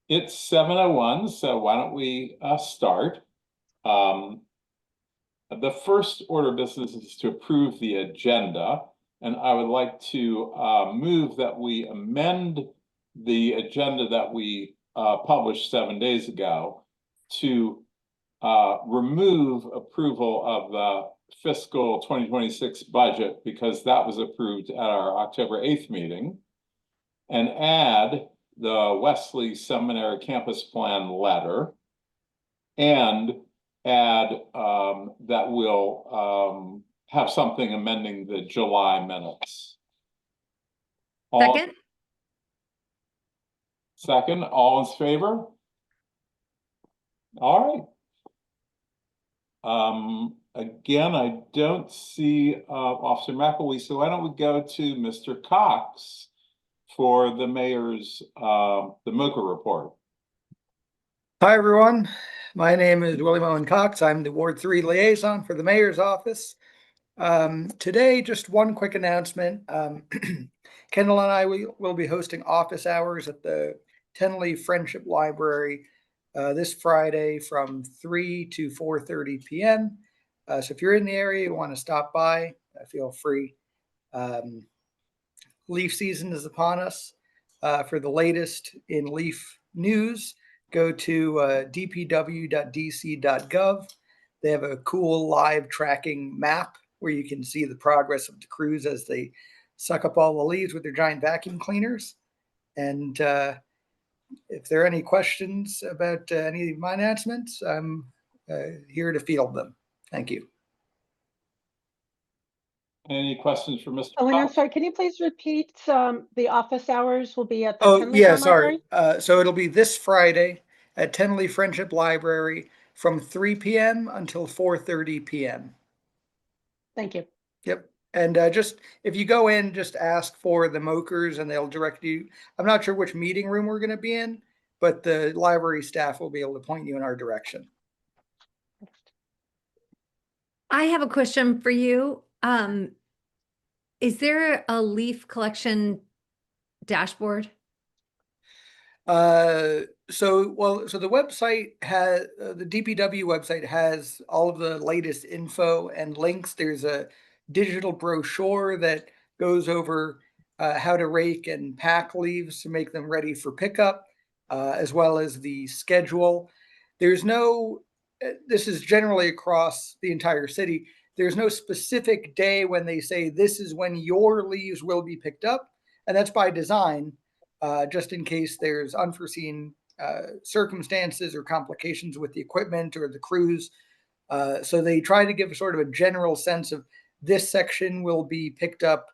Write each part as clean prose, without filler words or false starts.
It's 7:01, so why don't we start? The first order of business is to approve the agenda, and I would like to move that we amend the agenda that we published 7 days ago to remove approval of the fiscal 2026 budget because that was approved at our October 8th meeting, and add the Wesley Seminary Campus Plan letter, and add that we'll have something amending the July minutes. Second. Second, all in favor? All right. Again, I don't see Officer McElwee, so why don't we go to Mr. Cox for the mayor's, the MOCA report. Hi, everyone. My name is William Owen Cox. I'm the Ward 3 liaison for the mayor's office. Today, just one quick announcement. Kendall and I will be hosting office hours at the Tenley Friendship Library this Friday from 3 to 4:30 p.m. So if you're in the area, you want to stop by, feel free. Leaf season is upon us. For the latest in leaf news, go to dpw.dc.gov. They have a cool live tracking map where you can see the progress of the crews as they suck up all the leaves with their giant vacuum cleaners. And if there are any questions about any of my announcements, I'm here to field them. Thank you. Any questions for Mr. Oh, and I'm Cox? sorry, can you please repeat the office hours will be at the Oh, Tenley yeah, Town sorry. Library? So it'll be this Friday at Tenley Friendship Library from 3 p.m. until 4:30 p.m. Thank you. Yep. And just if you go in, just ask for the Mokers and they'll direct you. I'm not sure which meeting room we're going to be in, but the library staff will be able to point you in our direction. I have a question for you. Is there a leaf collection dashboard? So the website has the DPW website has all of the latest info and links. There's a digital brochure that goes over how to rake and pack leaves to make them ready for pickup, as well as the schedule. There's no, this is generally across the entire city. There's no specific day when they say this is when your leaves will be picked up, and that's by design. Just in case there's unforeseen circumstances or complications with the equipment or the crews. So they try to give sort of a general sense of this section will be picked up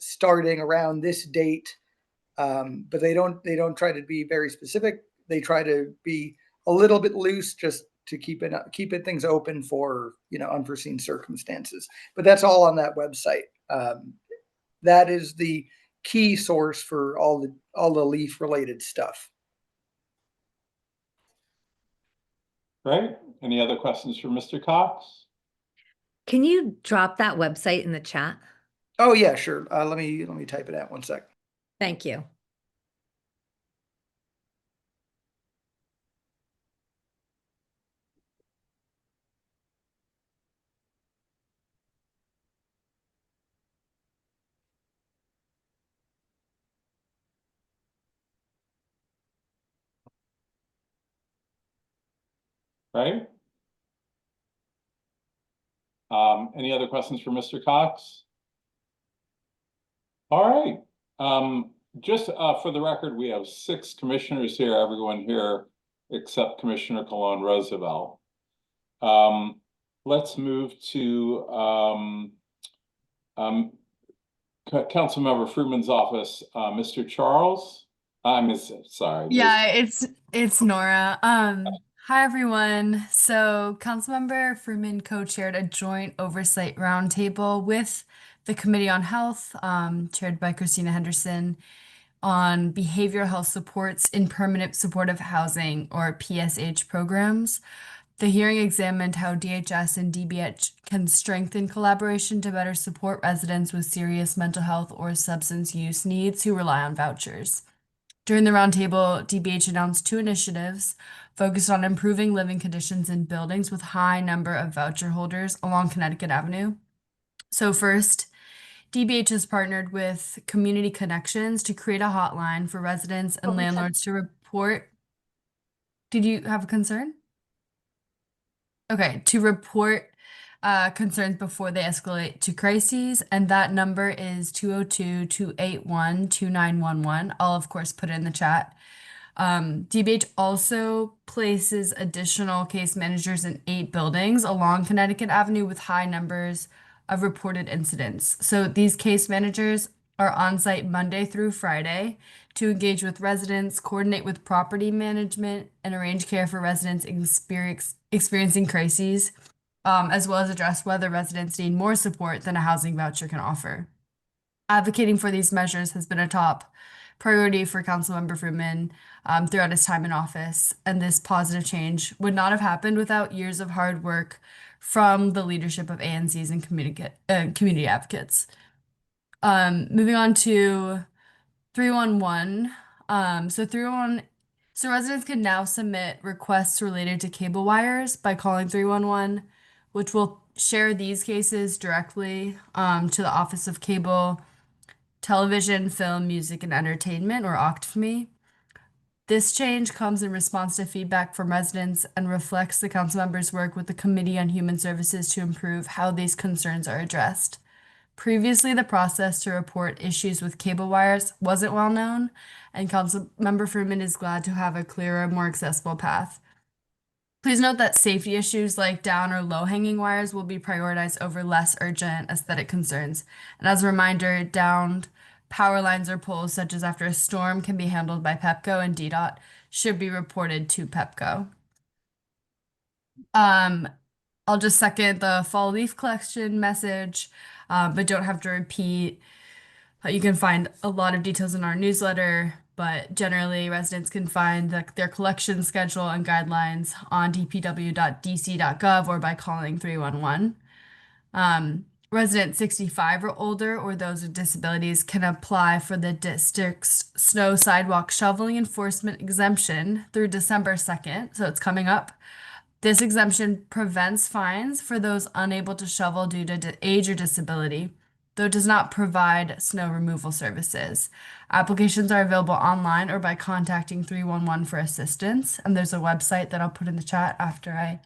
starting around this date, but they don't try to be very specific. They try to be a little bit loose just to keep it things open for unforeseen circumstances. But that's all on that website. That is the key source for all the leaf related stuff. Right. Any other questions for Mr. Cox? Can you drop that website in the chat? Oh yeah, sure. Let me type it out 1 sec. Thank you. Right. Any other questions for Mr. Cox? All right. Just for the record, we have 6 commissioners here, everyone here except Commissioner Cologne Roosevelt. Let's move to Councilmember Fruitman's office. Mr. Charles. Sorry. Yeah, it's Nora. Hi everyone. So Councilmember Fruitman co-chaired a joint oversight roundtable with the Committee on Health, chaired by Christina Henderson, on behavioral health supports in permanent supportive housing, or PSH programs. The hearing examined how DHS and DBH can strengthen collaboration to better support residents with serious mental health or substance use needs who rely on vouchers. During the roundtable, DBH announced 2 initiatives focused on improving living conditions in buildings with high number of voucher holders along Connecticut Avenue. So first, DBH has partnered with Community Connections to create a hotline for residents and landlords to report. Did you have a concern? Okay, to report concerns before they escalate to crises, and that number is 202-281-2911. I'll, of course, put it in the chat. DBH also places additional case managers in 8 buildings along Connecticut Avenue with high numbers of reported incidents. So these case managers are on site Monday through Friday to engage with residents, coordinate with property management, and arrange care for residents experiencing crises, as well as address whether residents need more support than a housing voucher can offer. Advocating for these measures has been a top priority for Councilmember Fruman throughout his time in office, and this positive change would not have happened without years of hard work from the leadership of ANCs and community advocates. Moving on to 311. So residents can now submit requests related to cable wires by calling 311, which will share these cases directly to the Office of Cable, Television, Film, Music, and Entertainment, or OCTFME. This change comes in response to feedback from residents and reflects the council members' work with the Committee on Human Services to improve how these concerns are addressed. Previously, the process to report issues with cable wires wasn't well known, and Councilmember Fruman is glad to have a clearer, more accessible path. Please note that safety issues like down or low-hanging wires will be prioritized over less urgent aesthetic concerns. And as a reminder, downed power lines or poles, such as after a storm, can be handled by PEPCO, and DDOT should be reported to PEPCO. I'll just second the fall leaf collection message, but don't have to repeat. You can find a lot of details in our newsletter, but generally residents can find their collection schedule and guidelines on dpw.dc.gov or by calling 311. Residents 65 or older or those with disabilities can apply for the district's snow sidewalk shoveling enforcement exemption through December 2nd, so it's coming up. This exemption prevents fines for those unable to shovel due to age or disability, though it does not provide snow removal services. Applications are available online or by contacting 311 for assistance, and there's a website that I'll put in the chat after I'm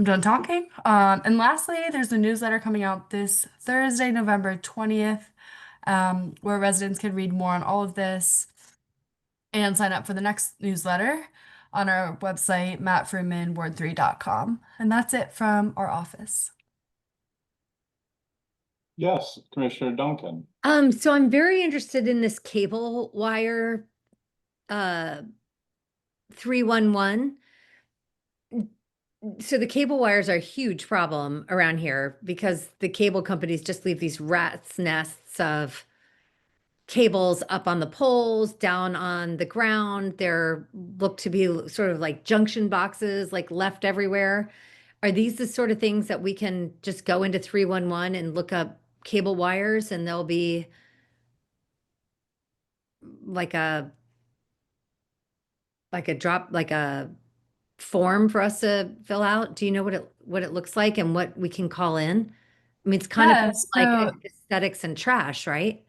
done talking. And lastly, there's a newsletter coming out this Thursday, November 20th, where residents can read more on all of this and sign up for the next newsletter on our website, mattfrumanward3.com. And that's it from our office. Yes, Commissioner Duncan. So I'm very interested in this cable wire 311. So the cable wires are a huge problem around here because the cable companies just leave these rat's nests of cables up on the poles, down on the ground. They're look to be sort of like junction boxes, like left everywhere. Are these the sort of things that we can just go into 311 and look up cable wires and there'll be like a form for us to fill out? Do you know what it looks like and what we can call in? I mean, it's kind Yeah, of like aesthetics and trash, right?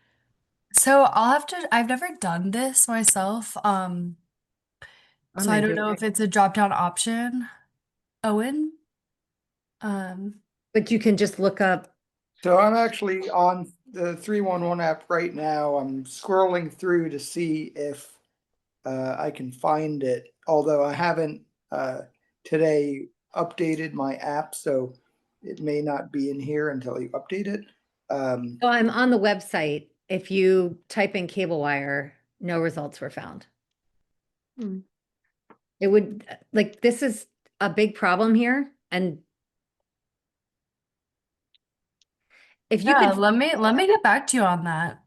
so I've never done this myself. So I don't know if it's a drop-down option. Owen? But you can just look up. So I'm actually on the 311 app right now. I'm scrolling through to see if I can find it, although I haven't today updated my app, so it may not be in here until you update it. So I'm on the website. If you type in cable wire, no results were found. It would, like, this is a big problem here. And if you Yeah, could let me get back to you on that.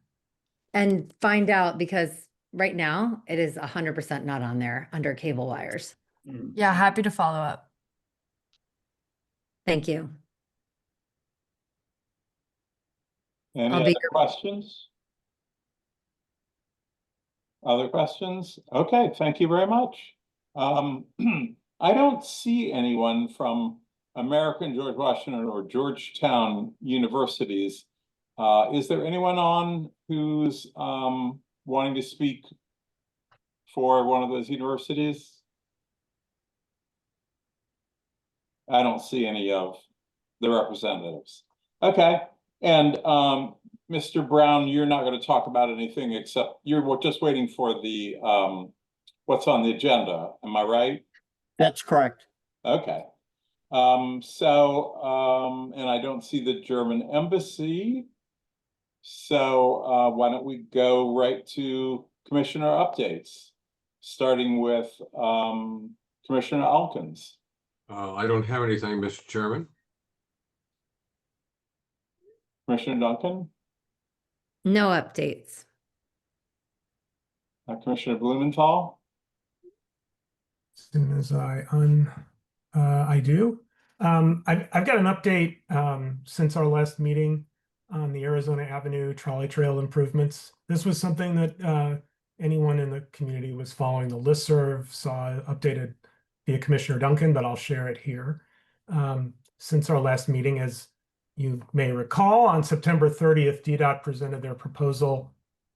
and find out, because right now it is 100% not on there under cable wires. Yeah, happy to follow up. Thank you. Any I'll other be- questions? Other questions? Okay, thank you very much. I don't see anyone from American, George Washington, or Georgetown universities. Is there anyone on who's wanting to speak for one of those universities? I don't see any of the representatives. Okay, and Mr. Brown, you're not going to talk about anything except you're just waiting for the what's on the agenda. Am I right? That's correct. Okay. And I don't see the German embassy. So why don't we go right to commissioner updates, starting with Commissioner Elkins. I don't have anything, Mr. Chairman. Commissioner Duncan, No updates. Commissioner Blumenthal. As soon as I do. I've got an update since our last meeting on the Arizona Avenue trolley trail improvements. This was something that anyone in the community was following the listserv saw updated via Commissioner Duncan, but I'll share it here. Since our last meeting, as you may recall, on September 30th, DDOT presented their proposal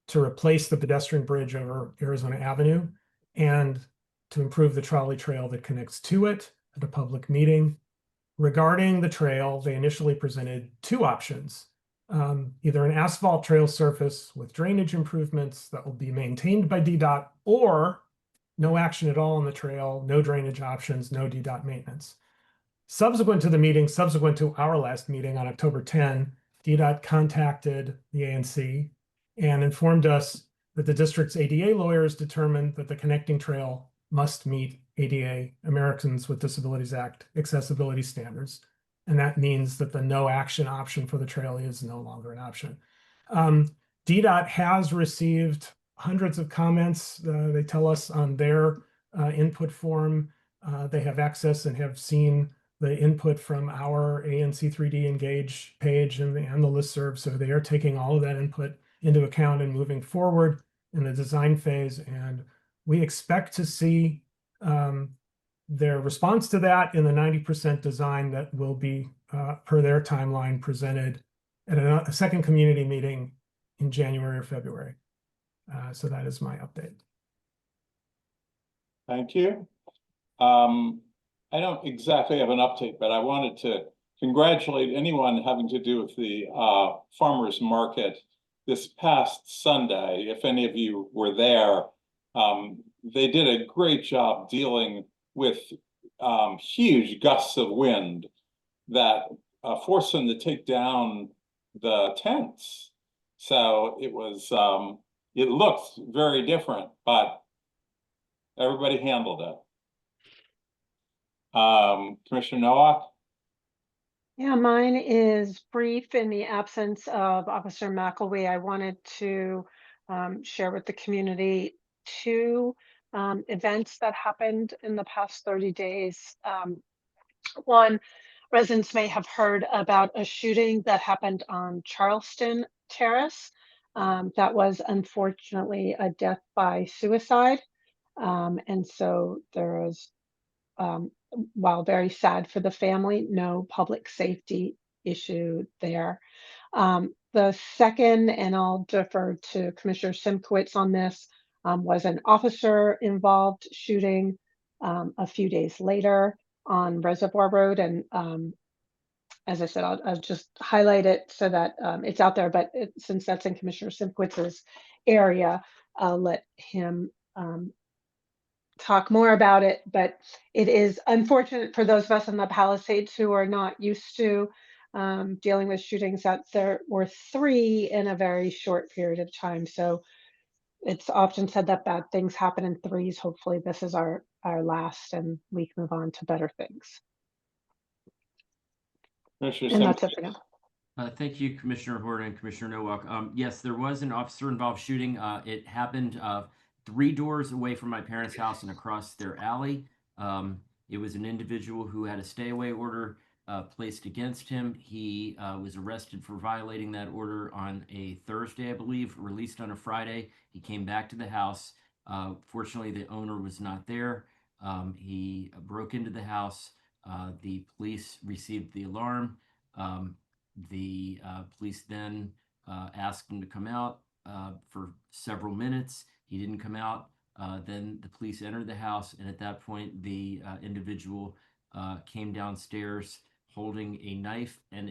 to replace the pedestrian bridge over Arizona Avenue and to improve the trolley trail that connects to it at a public meeting. Regarding the trail, they initially presented two options, either an asphalt trail surface with drainage improvements that will be maintained by DDOT, or no action at all on the trail, no drainage options, no DDOT maintenance. Subsequent to our last meeting on October 10, DDOT contacted the ANC and informed us that the district's ADA lawyers determined that the connecting trail must meet ADA, Americans with Disabilities Act, accessibility standards. And that means that the no action option for the trail is no longer an option. DDOT has received hundreds of comments, they tell us, on their input form. They have access and have seen the input from our ANC3D Engage page and the listserv. So they are taking all of that input into account and moving forward in the design phase. And we expect to see their response to that in the 90% design that will be, per their timeline, presented at a second community meeting in January or February. So that is my update. Thank you. I don't exactly have an update, but I wanted to congratulate anyone having to do with the farmers market this past Sunday. If any of you were there, they did a great job dealing with huge gusts of wind that forced them to take down the tents. So it was, it looked very different, but everybody handled it. Commissioner Nowak? Yeah, mine is brief. In the absence of Officer McElwee, I wanted to share with the community two events that happened in the past 30 days. One, residents may have heard about a shooting that happened on Charleston Terrace. That was unfortunately a death by suicide. And so there was, while very sad for the family, no public safety issue there. The second, and I'll defer to Commissioner Simkowitz on this, was an officer involved shooting a few days later on Reservoir Road. And as I said, I'll just highlight it so that it's out there, but since that's in Commissioner Simkowitz's area, I'll let him talk more about it. But it is unfortunate for those of us in the Palisades who are not used to dealing with shootings, that there were 3 in a very short period of time. So it's often said that bad things happen in threes. Hopefully this is our last and we can move on to better things. And that's it for now. Thank you, Commissioner Horton and Commissioner Nowak. Yes, there was an officer-involved shooting. It happened 3 doors away from my parents' house and across their alley. It was an individual who had a stay-away order placed against him. He was arrested for violating that order on a Thursday, I believe, released on a Friday. He came back to the house. Fortunately, the owner was not there. He broke into the house. The police received the alarm. The police then asked him to come out for several minutes. He didn't come out. Then the police entered the house, and at that point, the individual came downstairs holding a knife and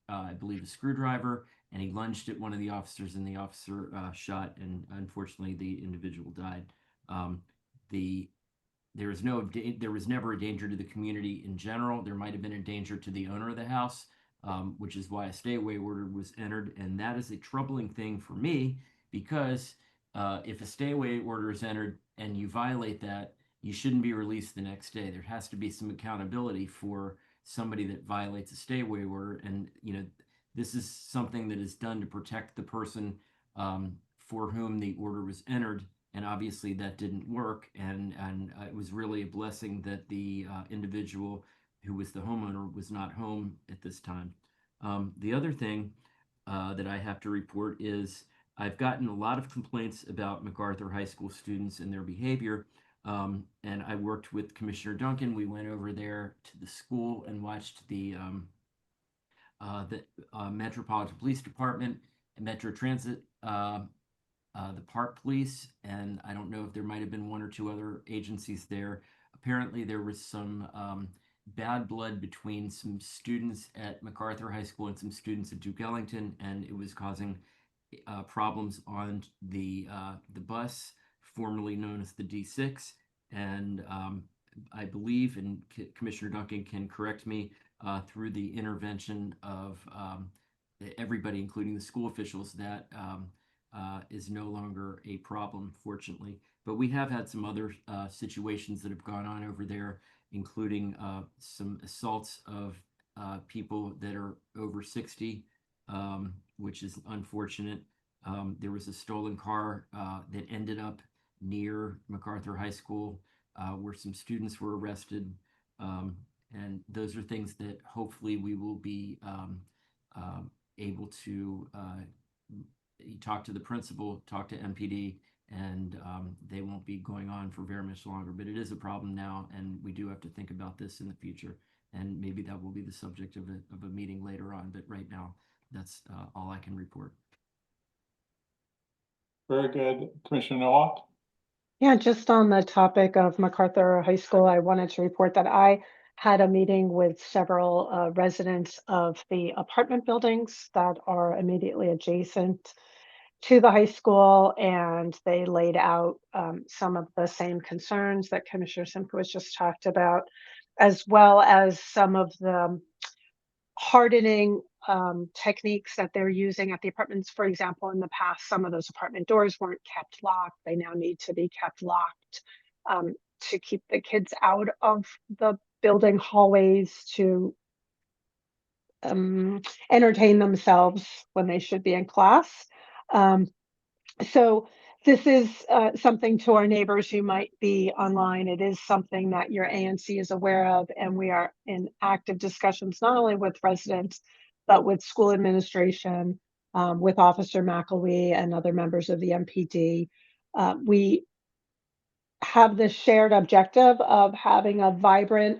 I believe, a screwdriver, and he lunged at one of the officers, and the officer shot, and unfortunately, the individual died. There was never a danger to the community in general. There might have been a danger to the owner of the house, which is why a stay away order was entered, and that is a troubling thing for me because if a stay away order is entered and you violate that, you shouldn't be released the next day. There has to be some accountability for somebody that violates a stay away order, and this is something that is done to protect the person for whom the order was entered. And obviously that didn't work, and it was really a blessing that the individual who was the homeowner was not home at this time. The other thing that I have to report is I've gotten a lot of complaints about MacArthur High School students and their behavior, and I worked with Commissioner Duncan. We went over there to the school and watched the Metropolitan Police Department and Metro Transit, the Park Police, and I don't know if there might have been one or two other agencies there. Apparently there was some bad blood between some students at MacArthur High School and some students at Duke Ellington, and it was causing problems on the bus, formerly known as the D6. And I believe, and Commissioner Duncan can correct me, through the intervention of everybody, including the school officials, that is no longer a problem, fortunately. But we have had some other situations that have gone on over there, including some assaults of people that are over 60, which is unfortunate. There was a stolen car that ended up near MacArthur High School where some students were arrested. And those are things that hopefully we will be able to talk to the principal, talk to MPD, and they won't be going on for very much longer. But it is a problem now, and we do have to think about this in the future. And maybe that will be the subject of a meeting later on. But right now, that's all I can report. Very good. Commissioner Nowak? Yeah, just on the topic of MacArthur High School, I wanted to report that I had a meeting with several residents of the apartment buildings that are immediately adjacent to the high school, and they laid out some of the same concerns that Commissioner Simkowitz just talked about, as well as some of the hardening techniques that they're using at the apartments. For example, in the past, some of those apartment doors weren't kept locked. They now need to be kept locked to keep the kids out of the building hallways to entertain themselves when they should be in class. So this is something to our neighbors who might be online. It is something that your ANC is aware of, and we are in active discussions, not only with residents, but with school administration, with Officer McElwee and other members of the MPD. We have this shared objective of having a vibrant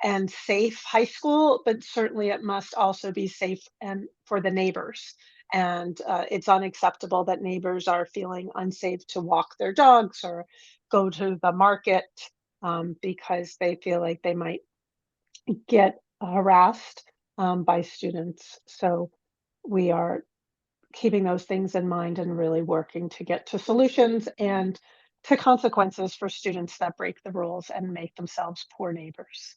and safe high school, but certainly it must also be safe and for the neighbors. And it's unacceptable that neighbors are feeling unsafe to walk their dogs or go to the market because they feel like they might get harassed by students. So we are keeping those things in mind and really working to get to solutions and to consequences for students that break the rules and make themselves poor neighbors.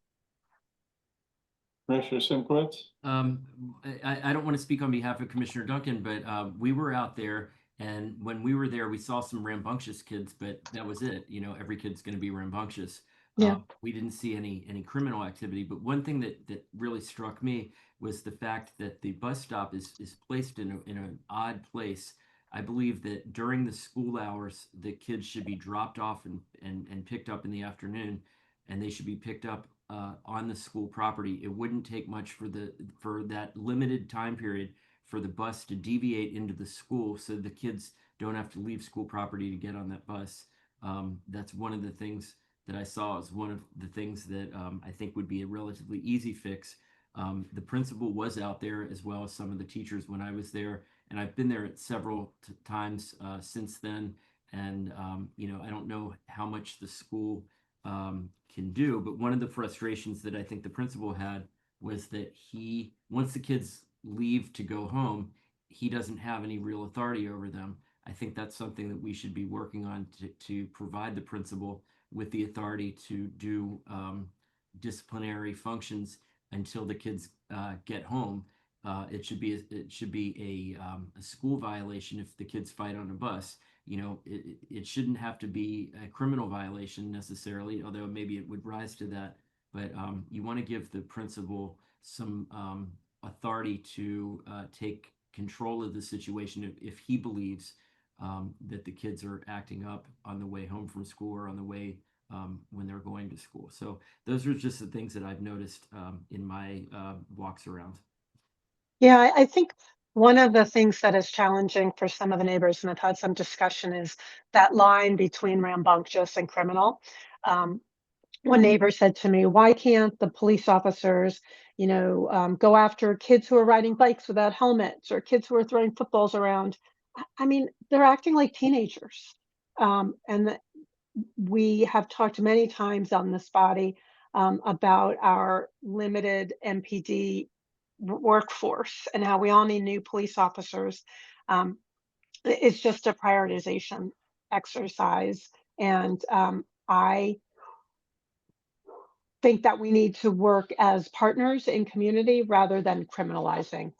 Commissioner Simkowitz? I don't want to speak on behalf of Commissioner Duncan, but we were out there, and when we were there, we saw some rambunctious kids, but that was it. Every kid's going to be rambunctious. Yeah. We didn't see any criminal activity, but one thing that really struck me was the fact that the bus stop is placed in an odd place. I believe that during the school hours, the kids should be dropped off and picked up in the afternoon, and they should be picked up on the school property. It wouldn't take much for that limited time period for the bus to deviate into the school so the kids don't have to leave school property to get on that bus. That's one of the things that I saw as one of the things that I think would be a relatively easy fix. The principal was out there as well as some of the teachers when I was there, and I've been there several times since then. And I don't know how much the school can do, but one of the frustrations that I think the principal had was that once the kids leave to go home, he doesn't have any real authority over them. I think that's something that we should be working on to provide the principal with the authority to do disciplinary functions until the kids get home. It should be a school violation if the kids fight on a bus. It shouldn't have to be a criminal violation necessarily, although maybe it would rise to that. But you want to give the principal some authority to take control of the situation if he believes that the kids are acting up on the way home from school or on the way when they're going to school. So those are just the things that I've noticed in my walks around. Yeah, I think one of the things that is challenging for some of the neighbors, and I've had some discussion, is that line between rambunctious and criminal. One neighbor said to me, "Why can't the police officers, go after kids who are riding bikes without helmets or kids who are throwing footballs around?" I mean, they're acting like teenagers. And we have talked many times on this body about our limited MPD workforce and how we all need new police officers. It's just a prioritization exercise. And I think that we need to work as partners in community rather than criminalizing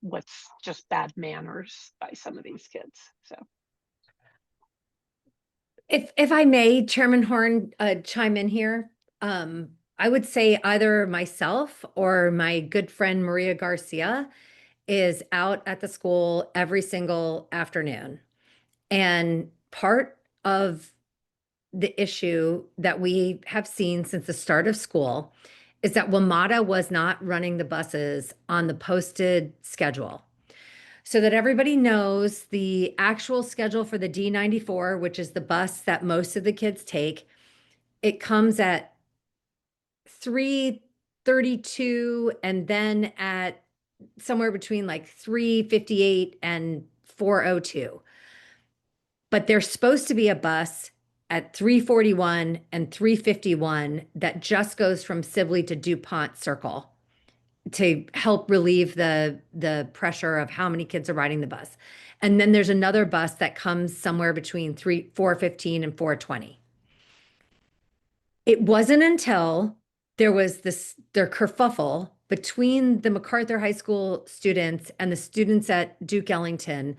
what's just bad manners by some of these kids. So. If I may, Chairman Horn, chime in here. I would say either myself or my good friend Maria Garcia is out at the school every single afternoon. And part of the issue that we have seen since the start of school is that WMATA was not running the buses on the posted schedule. So that everybody knows, the actual schedule for the D94, which is the bus that most of the kids take, it comes at 3:32 and then at somewhere between like 3:58 and 4:02. But there's supposed to be a bus at 3:41 and 3:51 that just goes from Sibley to DuPont Circle to help relieve the pressure of how many kids are riding the bus. And then there's another bus that comes somewhere between 4:15 and 4:20. It wasn't until there was their kerfuffle between the MacArthur High School students and the students at Duke Ellington,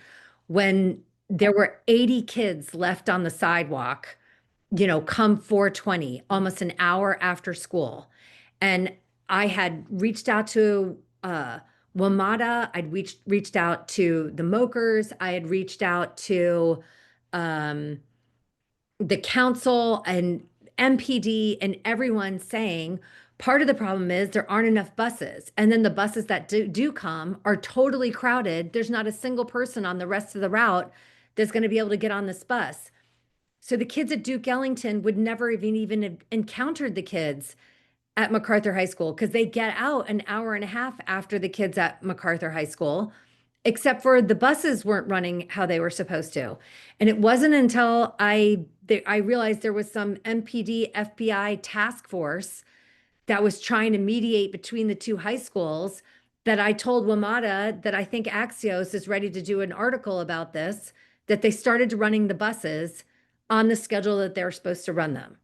when there were 80 kids left on the sidewalk, come 4:20, almost an hour after school. And I had reached out to WMATA, I'd reached out to the Mokers, I had reached out to the council and MPD and everyone saying, part of the problem is there aren't enough buses. And then the buses that do come are totally crowded. There's not a single person on the rest of the route that's going to be able to get on this bus. So the kids at Duke Ellington would never even have encountered the kids at MacArthur High School because they get out an hour and a half after the kids at MacArthur High School, except for the buses weren't running how they were supposed to. And it wasn't until I realized there was some MPD FBI task force that was trying to mediate between the two high schools that I told WMATA that I think Axios is ready to do an article about this, that they started running the buses on the schedule that they're supposed to run them.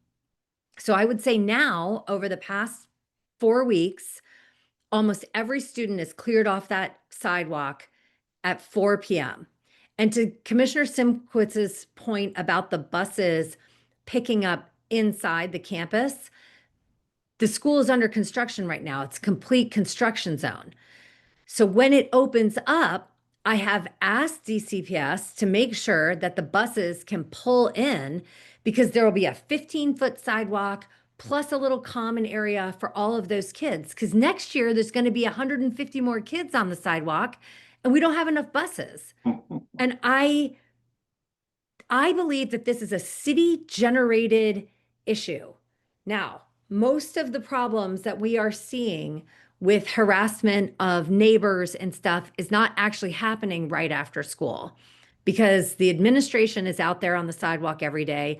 So I would say now, over the past 4 weeks, almost every student is cleared off that sidewalk at 4 p.m. And to Commissioner Simquitz's point about the buses picking up inside the campus, the school is under construction right now. It's a complete construction zone. So when it opens up, I have asked DCPS to make sure that the buses can pull in, because there will be a 15-foot sidewalk plus a little common area for all of those kids. Because next year there's going to be 150 more kids on the sidewalk and we don't have enough buses. And I believe that this is a city generated issue. Now, most of the problems that we are seeing with harassment of neighbors and stuff is not actually happening right after school because the administration is out there on the sidewalk every day.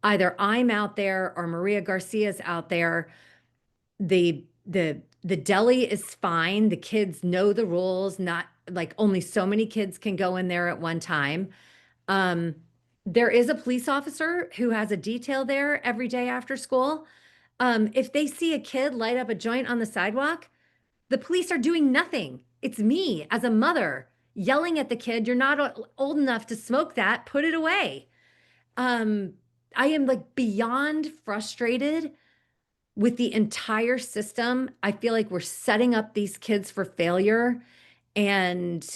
Either I'm out there or Maria Garcia's out there. The deli is fine. The kids know the rules, not like only so many kids can go in there at one time. There is a police officer who has a detail there every day after school. If they see a kid light up a joint on the sidewalk, the police are doing nothing. It's me as a mother yelling at the kid, "You're not old enough to smoke that, put it away." I am like beyond frustrated with the entire system. I feel like we're setting up these kids for failure. And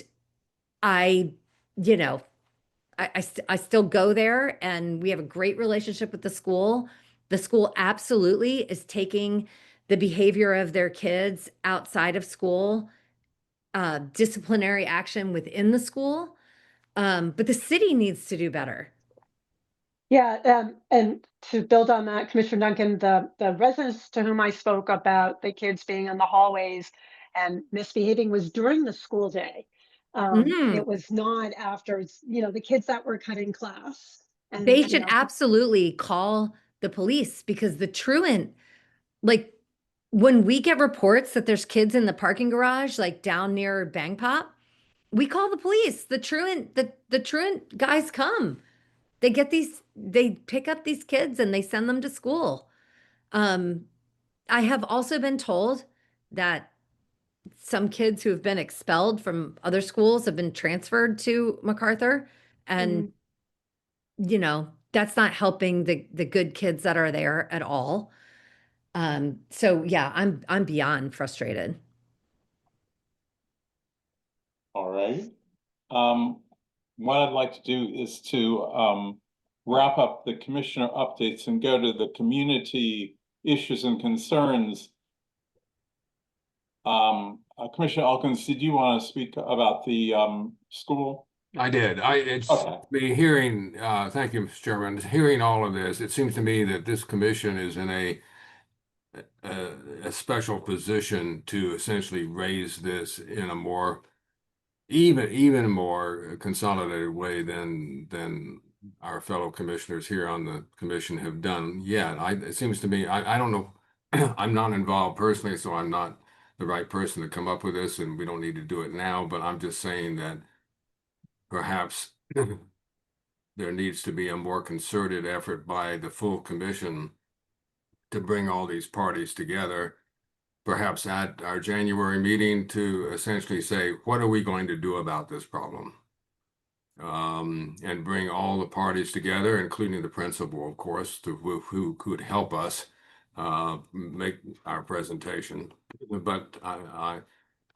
I, you know, I still go there and we have a great relationship with the school. The school absolutely is taking the behavior of their kids outside of school, disciplinary action within the school. But the city needs to do better. Yeah, and to build on that, Commissioner Duncan, the residents to whom I spoke about the kids being in the hallways and misbehaving was during the school day. Mhm. It was not after, the kids that were cutting class. And, They should absolutely call the police because the truant, like when we get reports that there's kids in the parking garage, like down near Bang Pop, we call the police. The truant guys come. They pick up these kids and they send them to school. I have also been told that some kids who have been expelled from other schools have been transferred to MacArthur. And, that's not helping the good kids that are there at all. So yeah, I'm beyond frustrated. All right. What I'd like to do is to wrap up the commissioner updates and go to the community issues and concerns. Commissioner Elkins, did you want to speak about the school? I did. It's Okay. me hearing, thank you, Mr. Chairman, hearing all of this, it seems to me that this commission is in a special position to essentially raise this in a more even more consolidated way than our fellow commissioners here on the commission have done yet. It seems to me, I don't know, I'm not involved personally, so I'm not the right person to come up with this, and we don't need to do it now, but I'm just saying that perhaps there needs to be a more concerted effort by the full commission to bring all these parties together, perhaps at our January meeting, to essentially say, what are we going to do about this problem? And bring all the parties together, including the principal, of course, who could help us make our presentation. But I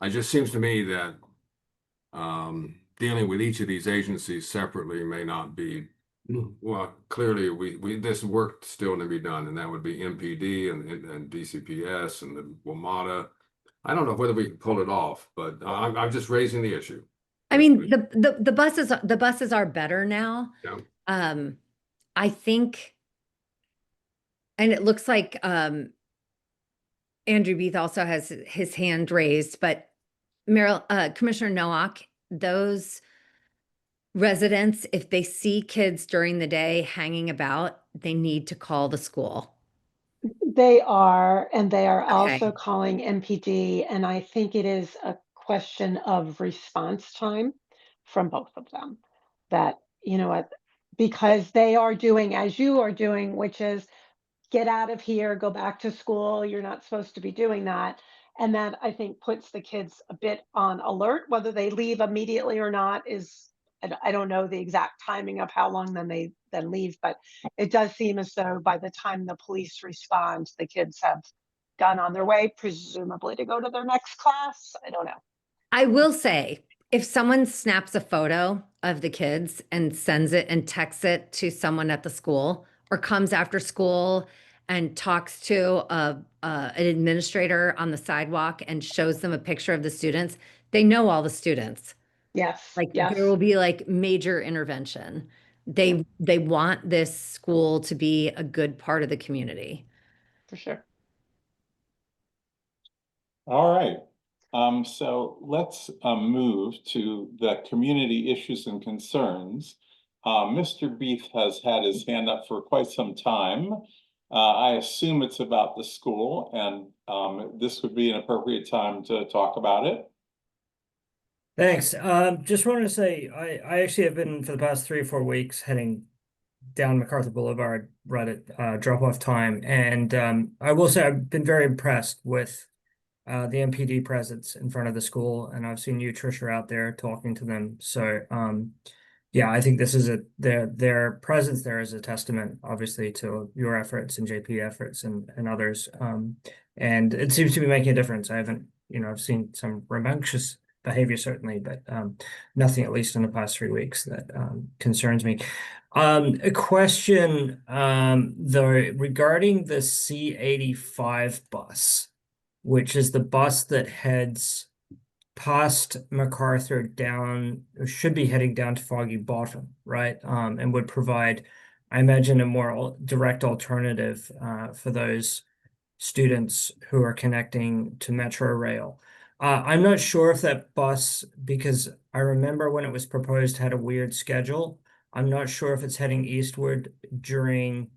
just seems to me that dealing with each of these agencies separately may not be, well, clearly this work still to be done, and that would be MPD and DCPS and the WMATA. I don't know whether we can pull it off, but I'm just raising the issue. I mean, the buses are better now. Yeah. I think, and it looks like Andrew Beath also has his hand raised, but Commissioner Nowak, those residents, if they see kids during the day hanging about, they need to call the school. they are, and they are Okay. also calling MPD, and I think it is a question of response time from both of them. That, because they are doing as you are doing, which is get out of here, go back to school. You're not supposed to be doing that. And that I think puts the kids a bit on alert. Whether they leave immediately or not is, I don't know the exact timing of how long they then leave, but it does seem as though by the time the police respond, the kids have gone on their way, presumably to go to their next class. I don't know. I will say, if someone snaps a photo of the kids and sends it and texts it to someone at the school or comes after school and talks to an administrator on the sidewalk and shows them a picture of the students, they know all the students. Yes, Like yes, there will be like major intervention. They want this school to be a good part of the community. for sure. All right. So let's move to the community issues and concerns. Mr. Beef has had his hand up for quite some time. I assume it's about the school, and this would be an appropriate time to talk about it. Thanks. Just wanted to say I actually have been for the past 3 or 4 weeks heading down MacArthur Boulevard right at drop-off time, and I will say I've been very impressed with the MPD presence in front of the school, and I've seen you, Trisha, out there talking to them. So yeah, I think this is their presence there is a testament, obviously, to your efforts and JP efforts and others. And it seems to be making a difference. I haven't, I've seen some rambunctious behavior certainly, but nothing, at least in the past 3 weeks, that concerns me. A question though regarding the C85 bus, which is the bus that heads past MacArthur down, or should be heading down to Foggy Bottom, right? And would provide, I imagine, a more direct alternative for those students who are connecting to Metro Rail. I'm not sure if that bus, because I remember when it was proposed, had a weird schedule. I'm not sure if it's heading eastward during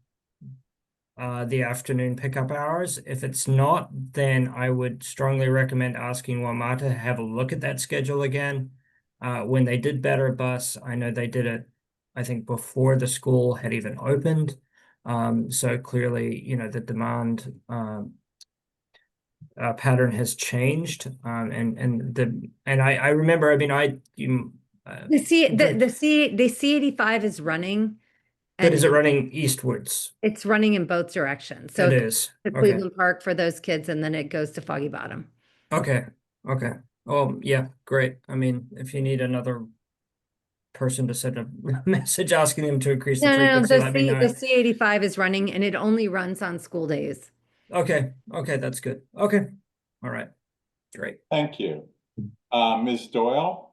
the afternoon pickup hours. If it's not, then I would strongly recommend asking WMATA to have a look at that schedule again. When they did Better Bus, I know they did it, I think, before the school had even opened. So clearly, the demand pattern has changed. And I remember, I mean, The C85 is running. but And is it running eastwards? it's running in both directions. So It it is. to Okay. Cleveland Park for those kids, and then it goes to Foggy Bottom. Okay. Okay. Oh, yeah, great. I mean, if you need another person to send a message asking them to increase the No, frequency, let me the know. C85 is running, and it only runs on school days. Okay. Okay, that's good. Okay. All right. Great. Thank you. Ms. Doyle?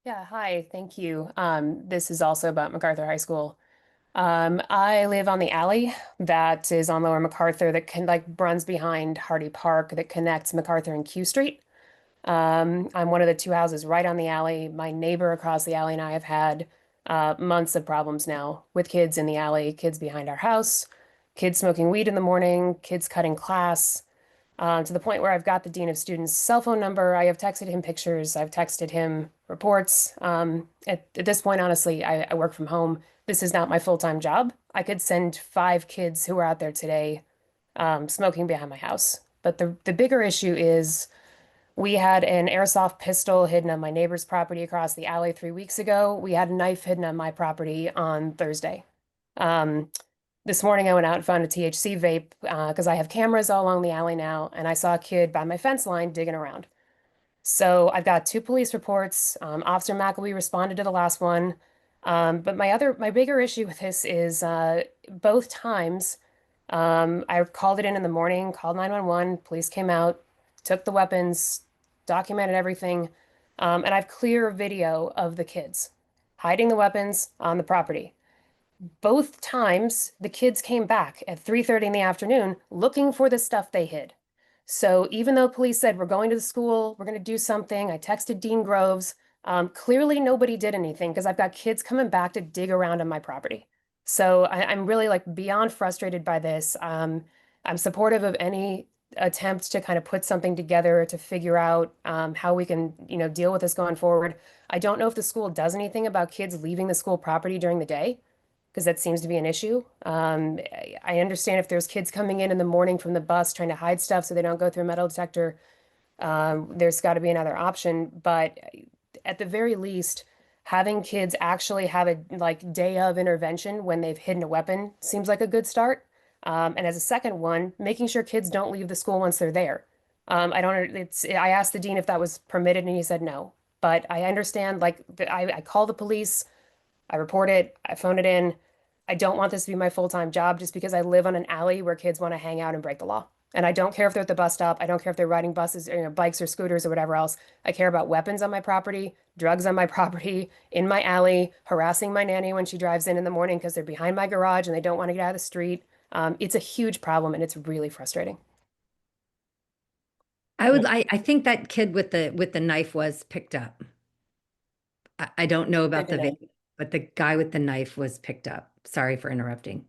Yeah, hi, thank you. This is also about MacArthur High School. I live on the alley that is on Lower MacArthur that runs behind Hardy Park that connects MacArthur and Q Street. I'm one of the two houses right on the alley. My neighbor across the alley and I have had months of problems now with kids in the alley, kids behind our house, kids smoking weed in the morning, kids cutting class. To the point where I've got the dean of students' cell phone number. I have texted him pictures. I've texted him reports. At this point, honestly, I work from home. This is not my full-time job. I could send 5 kids who are out there today smoking behind my house. But the bigger issue is we had an airsoft pistol hidden on my neighbor's property across the alley 3 weeks ago. We had a knife hidden on my property on Thursday. This morning I went out and found a THC vape because I have cameras all along the alley now, and I saw a kid by my fence line digging around. So I've got 2 police reports. Officer McElwee responded to the last one. But my bigger issue with this is both times I called it in the morning, called 911, police came out, took the weapons, documented everything, and I have clear video of the kids hiding the weapons on the property. Both times the kids came back at 3:30 in the afternoon looking for the stuff they hid. So even though police said, we're going to the school, we're going to do something, I texted Dean Groves. Clearly nobody did anything because I've got kids coming back to dig around on my property. So I'm really beyond frustrated by this. I'm supportive of any attempt to kind of put something together to figure out how we can, deal with this going forward. I don't know if the school does anything about kids leaving the school property during the day, because that seems to be an issue. I understand if there's kids coming in the morning from the bus trying to hide stuff so they don't go through a metal detector, there's got to be another option. But at the very least, having kids actually have a day of intervention when they've hidden a weapon seems like a good start. And as a second one, making sure kids don't leave the school once they're there. I asked the dean if that was permitted and he said no. But I understand, I call the police, I report it, I phone it in. I don't want this to be my full-time job just because I live on an alley where kids want to hang out and break the law. And I don't care if they're at the bus stop. I don't care if they're riding buses or, bikes or scooters or whatever else. I care about weapons on my property, drugs on my property, in my alley, harassing my nanny when she drives in the morning because they're behind my garage and they don't want to get out of the street. It's a huge problem and it's really frustrating. I think that kid with the knife was picked up. I don't know about the Good to know. video, but the guy with the knife was picked up. Sorry for interrupting.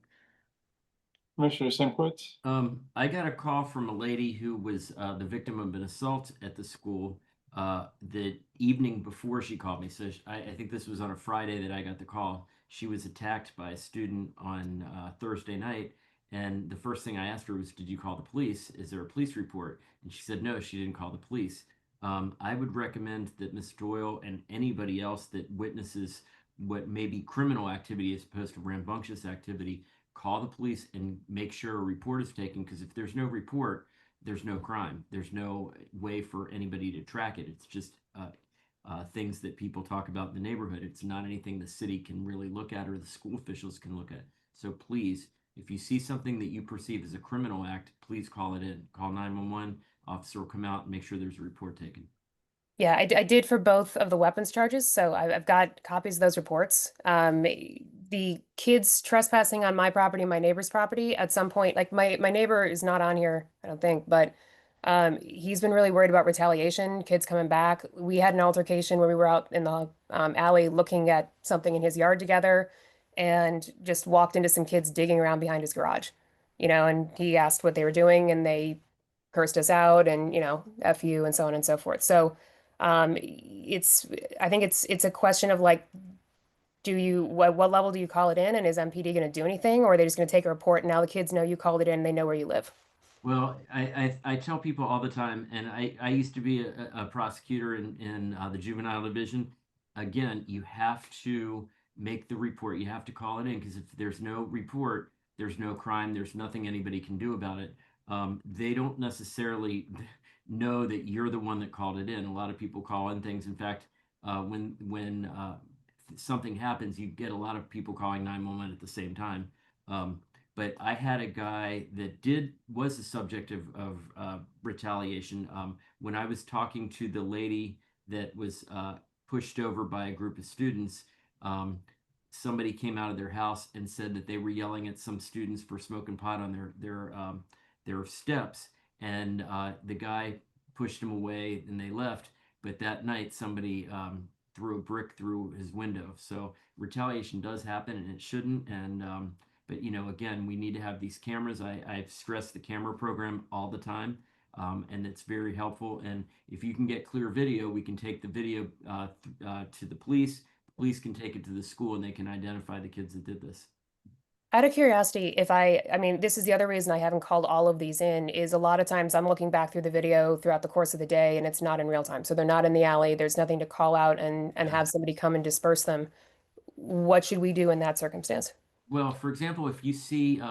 Commissioner Simkowitz? I got a call from a lady who was the victim of an assault at the school the evening before she called me. So I think this was on a Friday that I got the call. She was attacked by a student on Thursday night. And the first thing I asked her was, did you call the police? Is there a police report? And she said, no, she didn't call the police. I would recommend that Ms. Doyle and anybody else that witnesses what may be criminal activity as opposed to rambunctious activity, call the police and make sure a report is taken, because if there's no report, there's no crime. There's no way for anybody to track it. It's just things that people talk about in the neighborhood. It's not anything the city can really look at or the school officials can look at. So please, if you see something that you perceive as a criminal act, please call it in. Call 911. Officer will come out and make sure there's a report taken. Yeah, I did for both of the weapons charges, so I've got copies of those reports. The kids trespassing on my property, my neighbor's property, at some point, like my neighbor is not on here, I don't think, but he's been really worried about retaliation, kids coming back. We had an altercation where we were out in the alley looking at something in his yard together and just walked into some kids digging around behind his garage, and he asked what they were doing and they cursed us out and, F you and so on and so forth. So I think it's a question of like, what level do you call it in, and is MPD going to do anything, or are they just going to take a report and now the kids know you called it in and they know where you live? Well, I tell people all the time, and I used to be a prosecutor in the juvenile division. Again, you have to make the report. You have to call it in, because if there's no report, there's no crime. There's nothing anybody can do about it. They don't necessarily know that you're the one that called it in. A lot of people call in things. In fact, when something happens, you get a lot of people calling 911 at the same time. But I had a guy that was the subject of retaliation. When I was talking to the lady that was pushed over by a group of students, somebody came out of their house and said that they were yelling at some students for smoking pot on their steps, and the guy pushed him away and they left. But that night somebody threw a brick through his window. So retaliation does happen, and it shouldn't. And but again, we need to have these cameras. I've stressed the camera program all the time, and it's very helpful. And if you can get clear video, we can take the video to the police. The police can take it to the school, and they can identify the kids that did this. Out of curiosity, I mean, this is the other reason I haven't called all of these in, is a lot of times I'm looking back through the video throughout the course of the day and it's not in real time. So they're not in the alley. There's nothing to call out and have somebody come and disperse them. What should we do in that circumstance? Well, for example, if you see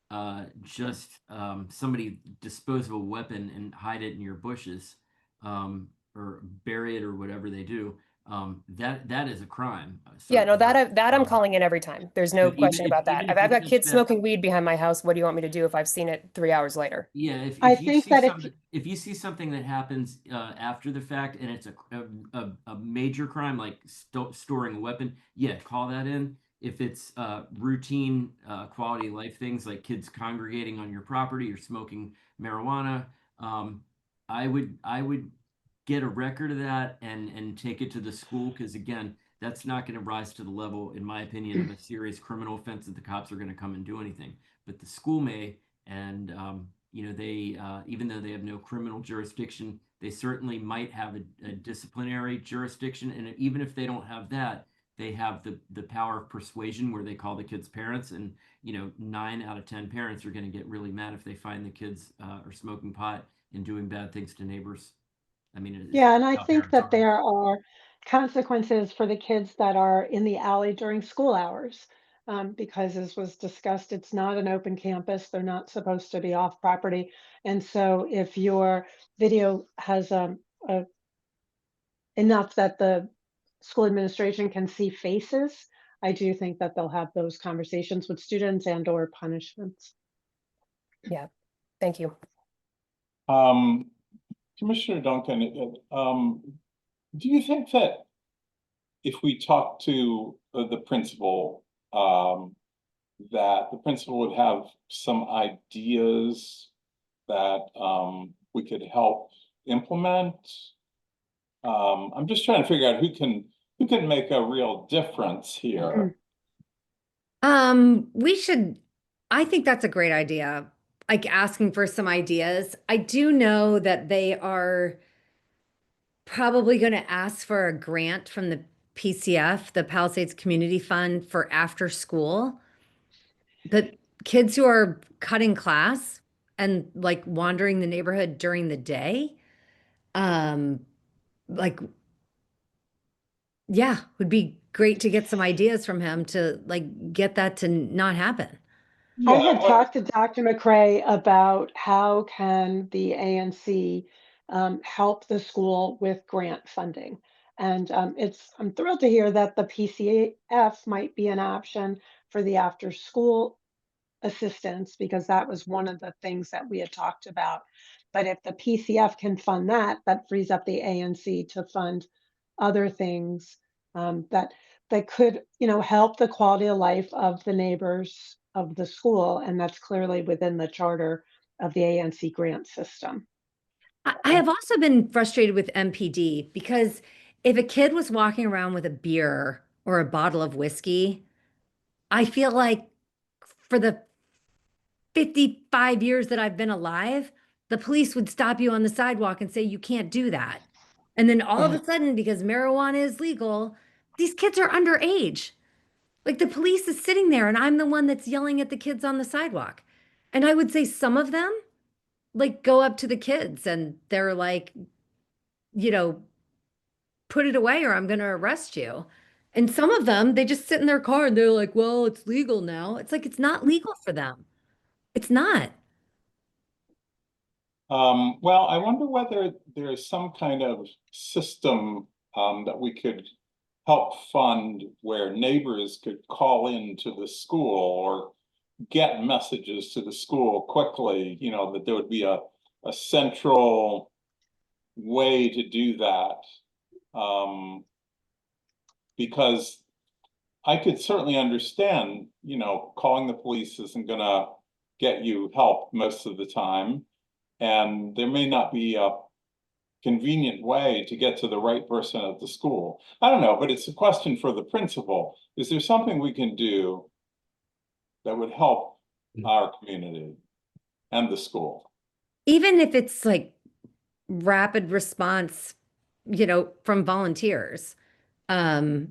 somebody dispose of a weapon and hide it in your bushes, or bury it or whatever they do, that is a crime. Yeah, no, certainly. I'm calling in every time. There's no But question about that. even If if I've it's got just kids that, smoking weed behind my house, what do you want me to do if I've seen it 3 hours later? yeah, if I you think see that if you see something that happens after the fact and it's a major crime like storing a weapon, yeah, call that in. If it's routine quality of life things like kids congregating on your property or smoking marijuana, I would get a record of that and take it to the school, because again, that's not going to rise to the level, in my opinion, of a serious criminal offense that the cops are going to come and do anything. But the school may, and they even though they have no criminal jurisdiction, they certainly might have a disciplinary jurisdiction, and even if they don't have that, they have the power of persuasion, where they call the kids' parents, and 9 out of 10 parents are going to get really mad if they find the kids are smoking pot and doing bad things to neighbors. I mean, Yeah, and I how think parents that are. there are consequences for the kids that are in the alley during school hours. Because as was discussed, it's not an open campus. They're not supposed to be off property. And so if your video has enough that the school administration can see faces, I do think that they'll have those conversations with students and or punishments. Yeah, thank you. Commissioner Duncan, do you think that if we talk to the principal, that the principal would have some ideas that we could help implement? I'm just trying to figure out who can make a real difference here. I think that's a great idea. Like asking for some ideas. I do know that they are probably going to ask for a grant from the PCF, the Palisades Community Fund, for after school. The kids who are cutting class and like wandering the neighborhood during the day, like, yeah, would be great to get some ideas from him to like get that to not happen. I Yeah, had talked to Dr. McCrae about how can the ANC help the school with grant funding. And I'm thrilled to hear that the PCF might be an option for the after school assistance, because that was one of the things that we had talked about. But if the PCF can fund that, that frees up the ANC to fund other things that could, help the quality of life of the neighbors of the school, and that's clearly within the charter of the ANC grant system. I have also been frustrated with MPD because if a kid was walking around with a beer or a bottle of whiskey, I feel like for the 55 years that I've been alive, the police would stop you on the sidewalk and say, you can't do that. And then all of a sudden, because marijuana is legal, these kids are underage. Like the police is sitting there and I'm the one that's yelling at the kids on the sidewalk. And I would say some of them like go up to the kids and they're like, you know, put it away or I'm going to arrest you. And some of them, they just sit in their car and they're like, well, it's legal now. It's like, it's not legal for them. It's not. well, I wonder whether there's some kind of system that we could help fund where neighbors could call in to the school or get messages to the school quickly, that there would be a central way to do that. Because I could certainly understand, calling the police isn't gonna get you help most of the time. And there may not be a convenient way to get to the right person at the school. I don't know, but it's a question for the principal. Is there something we can do that would help our community and the school? Even if it's like rapid response, from volunteers. I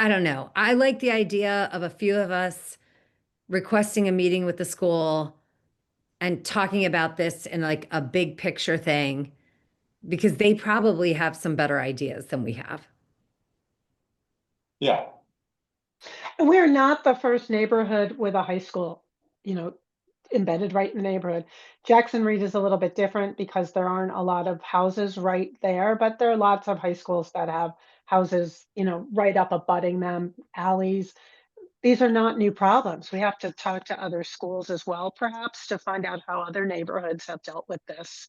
don't know. I like the idea of a few of us requesting a meeting with the school and talking about this in like a big picture thing, because they probably have some better ideas than we have. Yeah. And we're not the first neighborhood with a high school, embedded right in the neighborhood. Jackson Reed is a little bit different because there aren't a lot of houses right there, but there are lots of high schools that have houses, right up abutting them, alleys. These are not new problems. We have to talk to other schools as well, perhaps, to find out how other neighborhoods have dealt with this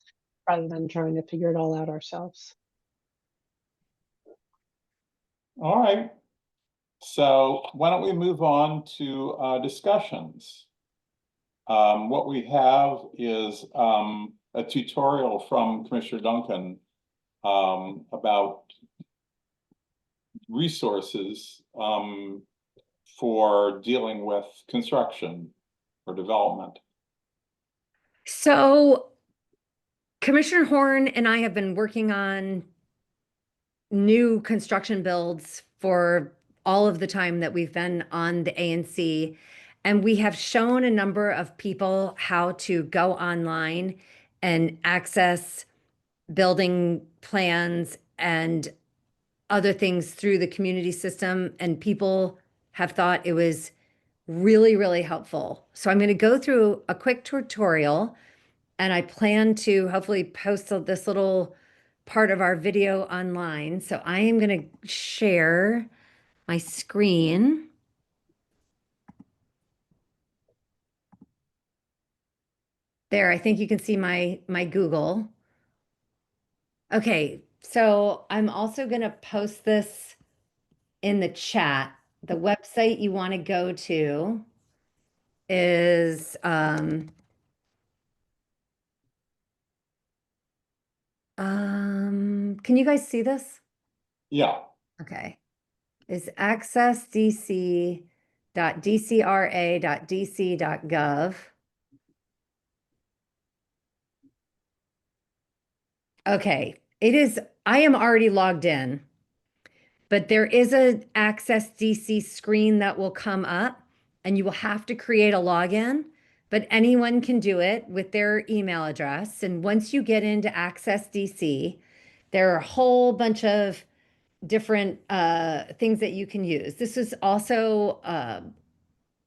rather than trying to figure it all out ourselves. All right. So why don't we move on to discussions? What we have is a tutorial from Commissioner Duncan about resources for dealing with construction or development. So Commissioner Horn and I have been working on new construction builds for all of the time that we've been on the ANC. And we have shown a number of people how to go online and access building plans and other things through the community system. And people have thought it was really, really helpful. So I'm going to go through a quick tutorial and I plan to hopefully post this little part of our video online. So I am going to share my screen. There, I think you can see my Google. Okay, so I'm also going to post this in the chat. The website you want to go to is can you guys see this? Yeah, Okay. Is accessdc.dcra.dc.gov. Okay, it is, I am already logged in, but there is a Access DC screen that will come up and you will have to create a login, but anyone can do it with their email address. And once you get into Access DC, there are a whole bunch of different things that you can use. This is also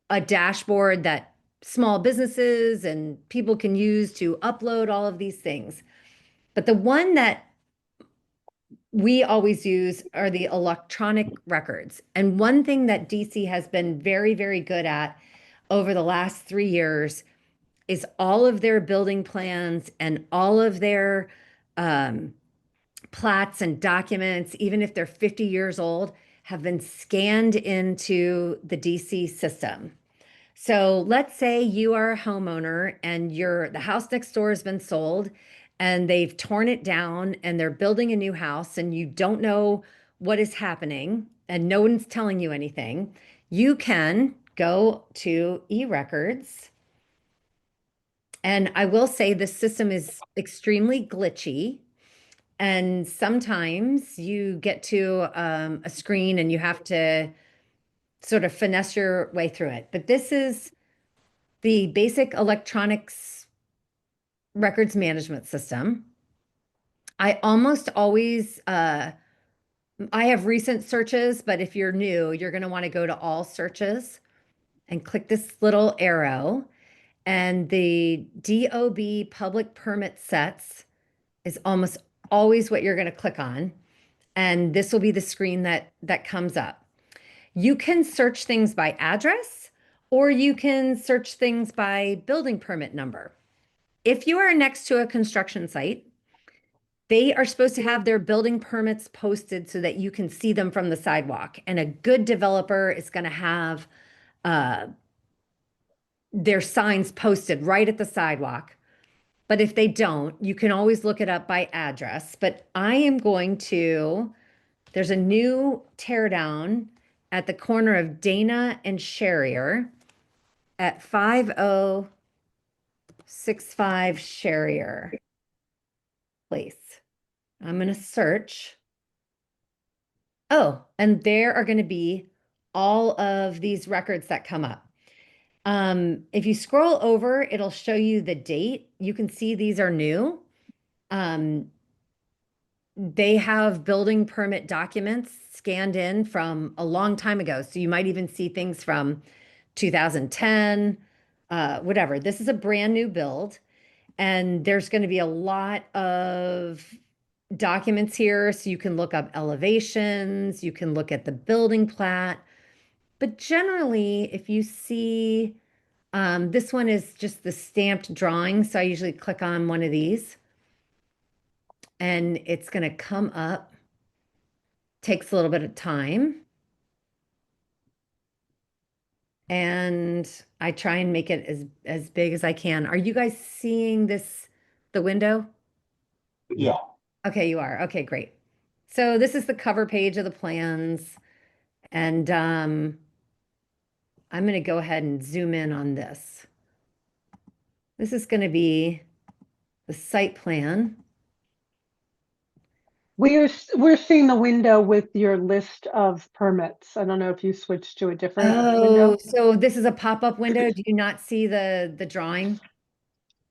a dashboard that small businesses and people can use to upload all of these things. But the one that we always use are the electronic records. And one thing that DC has been very, very good at over the last 3 years is all of their building plans and all of their plats and documents, even if they're 50 years old, have been scanned into the DC system. So let's say you are a homeowner and the house next door has been sold and they've torn it down and they're building a new house and you don't know what is happening and no one's telling you anything. You can go to eRecords. And I will say the system is extremely glitchy. And sometimes you get to a screen and you have to sort of finesse your way through it. But this is the basic electronics records management system. I almost always, I have recent searches, but if you're new, you're going to want to go to all searches and click this little arrow. And the DOB public permit sets is almost always what you're going to click on. And this will be the screen that comes up. You can search things by address, or you can search things by building permit number. If you are next to a construction site, they are supposed to have their building permits posted so that you can see them from the sidewalk. And a good developer is going to have their signs posted right at the sidewalk. But if they don't, you can always look it up by address. But I am going to, there's a new tear down at the corner of Dana and Sherrier at 5065 Sherrier Place. I'm going to search. Oh, and there are going to be all of these records that come up. If you scroll over, it'll show you the date. You can see these are new. They have building permit documents scanned in from a long time ago. So you might even see things from 2010, whatever. This is a brand new build. And there's going to be a lot of documents here. So you can look up elevations, you can look at the building plat. But generally, if you see, this one is just the stamped drawing. So I usually click on one of these and it's going to come up. Takes a little bit of time. And I try and make it as big as I can. Are you guys seeing this, the window? yeah. Okay, you are. Okay, great. So this is the cover page of the plans. And I'm going to go ahead and zoom in on this. This is going to be the site plan. We're seeing the window with your list of permits. I don't know if you switched to a different Oh, window. so this is a pop-up window. Do you not see the drawing?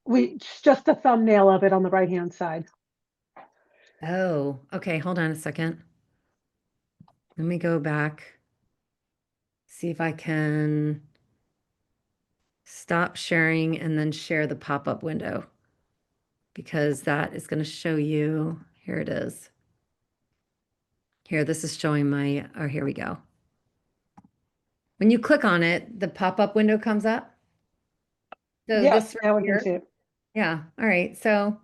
It's just the thumbnail of it on the right-hand side. Oh, okay. Hold on a second. Let me go back. See if I can stop sharing and then share the pop-up window because that is going to show you. Here it is. Here, this is showing my, oh, here we go. When you click on it, the pop-up window comes up. So Yeah, this right now we can here, see it. yeah, all right, so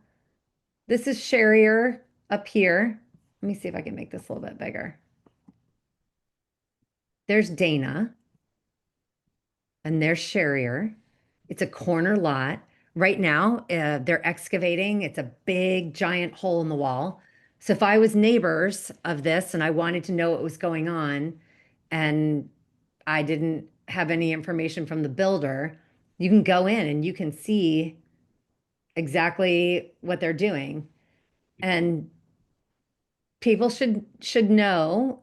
this is Sherrier up here. Let me see if I can make this a little bit bigger. There's Dana. And there's Sherrier. It's a corner lot. Right now, they're excavating. It's a big, giant hole in the wall. So if I was neighbors of this and I wanted to know what was going on, and I didn't have any information from the builder, you can go in and you can see exactly what they're doing. And people should know,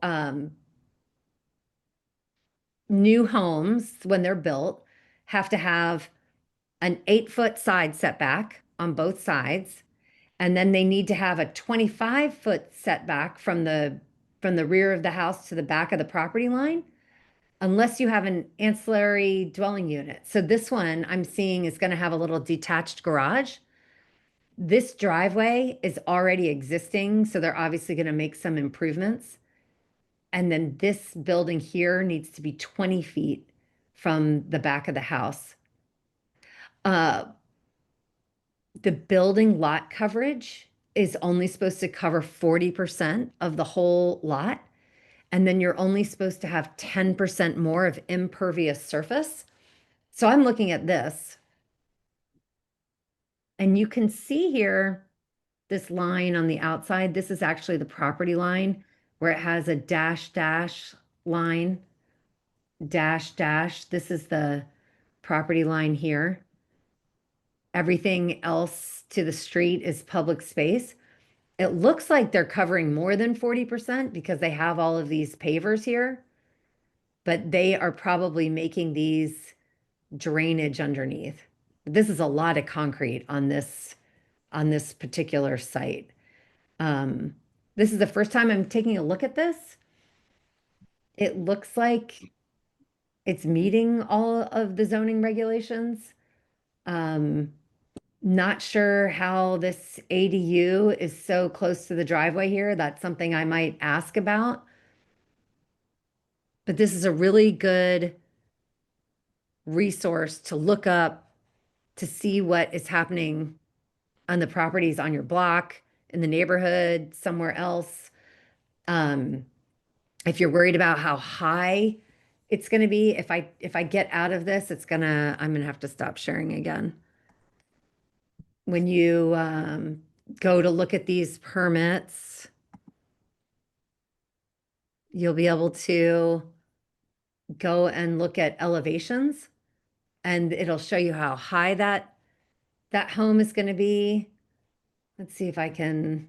new homes, when they're built, have to have an 8-foot side setback on both sides. And then they need to have a 25-foot setback from the rear of the house to the back of the property line, unless you have an ancillary dwelling unit. So this one I'm seeing is going to have a little detached garage. This driveway is already existing, so they're obviously going to make some improvements. And then this building here needs to be 20 feet from the back of the house. The building lot coverage is only supposed to cover 40% of the whole lot. And then you're only supposed to have 10% more of impervious surface. So I'm looking at this. And you can see here this line on the outside. This is actually the property line where it has a dash line, dash. This is the property line here. Everything else to the street is public space. It looks like they're covering more than 40% because they have all of these pavers here, but they are probably making these drainage underneath. This is a lot of concrete on this particular site. This is the first time I'm taking a look at this. It looks like it's meeting all of the zoning regulations. Not sure how this ADU is so close to the driveway here. That's something I might ask about. But this is a really good resource to look up to see what is happening on the properties on your block, in the neighborhood, somewhere else. If you're worried about how high it's going to be, if I get out of this, I'm going to have to stop sharing again. When you go to look at these permits, you'll be able to go and look at elevations, and it'll show you how high that home is going to be. Let's see if I can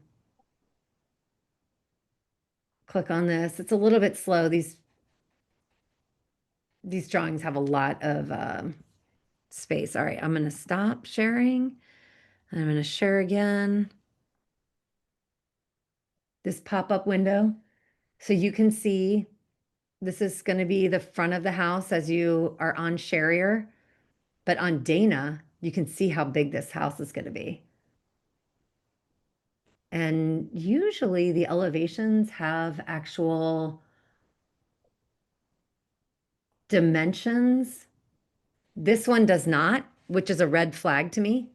click on this. It's a little bit slow. These drawings have a lot of space. All right, I'm going to stop sharing. I'm going to share again. This pop-up window. So you can see this is going to be the front of the house as you are on Sherrier. But on Dana, you can see how big this house is going to be. And usually the elevations have actual dimensions. This one does not, which is a red flag to me.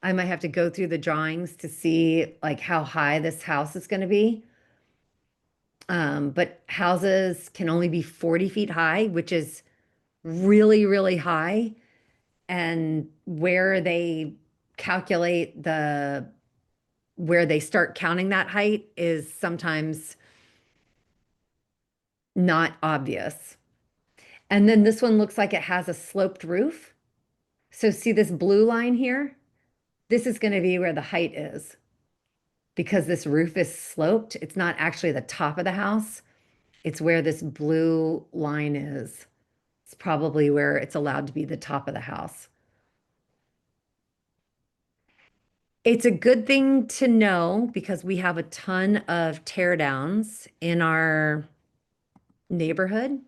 I might have to go through the drawings to see like how high this house is going to be. But houses can only be 40 feet high, which is really, really high. And where they calculate where they start counting that height is sometimes not obvious. And then this one looks like it has a sloped roof. So see this blue line here? This is going to be where the height is. Because this roof is sloped, it's not actually the top of the house. It's where this blue line is. It's probably where it's allowed to be the top of the house. It's a good thing to know because we have a ton of tear downs in our neighborhood.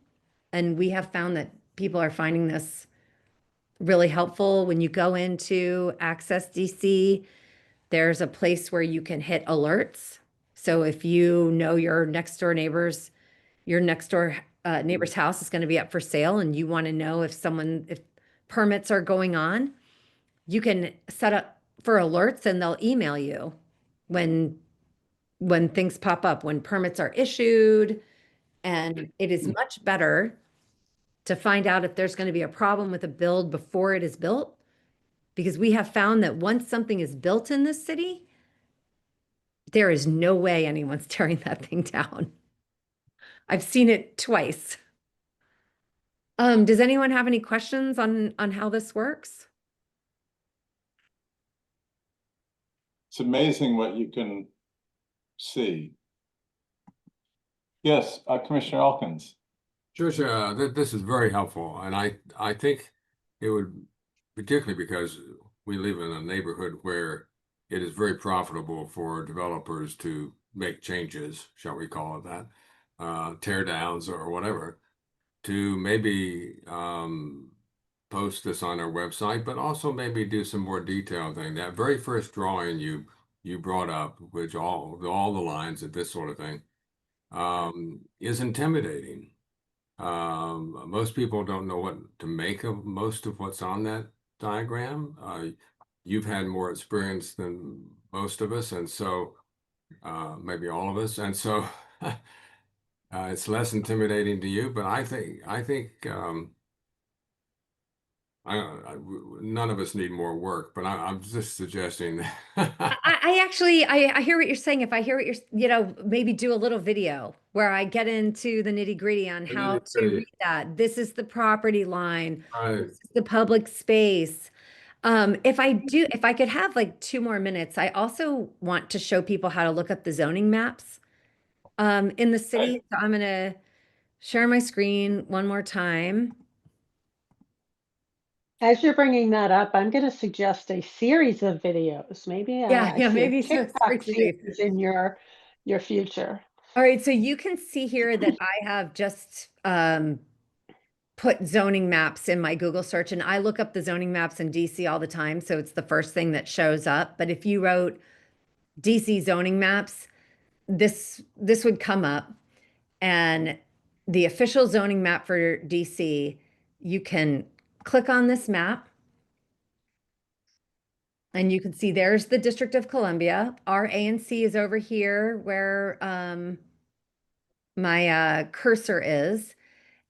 And we have found that people are finding this really helpful. When you go into Access DC, there's a place where you can hit alerts. So if you know your next door neighbor's house is going to be up for sale and you want to know if permits are going on, you can set up for alerts and they'll email you when things pop up, when permits are issued. And it is much better to find out if there's going to be a problem with a build before it is built, because we have found that once something is built in this city, there is no way anyone's tearing that thing down. I've seen it twice. Does anyone have any questions on how this works? It's amazing what you can see. Yes, Commissioner Elkins. Sure, this is very helpful, and I think it would, particularly because we live in a neighborhood where it is very profitable for developers to make changes, shall we call it that, tear downs or whatever, to maybe post this on our website, but also maybe do some more detailed thing. That very first drawing you brought up, which all the lines and this sort of thing, is intimidating. Most people don't know what to make of most of what's on that diagram. You've had more experience than most of us, and so maybe all of us, and so it's less intimidating to you. But I think none of us need more work, but I'm just suggesting that. I actually, I hear what you're saying. If I hear what you're, maybe do a little video where I get into the nitty gritty on how to read that. This is the property line. This is the public space. If I could have like 2 more minutes, I also want to show people how to look up the zoning maps in the city. So I'm gonna share my screen one more time. As you're bringing that up, I'm going to suggest a series of videos. Maybe Maybe so. TikTok series in your future. All right, so you can see here that I have just put zoning maps in my Google search, and I look up the zoning maps in DC all the time, so it's the first thing that shows up. But if you wrote DC zoning maps, this would come up, and the official zoning map for DC, you can click on this map. And you can see there's the District of Columbia. Our ANC is over here where my cursor is.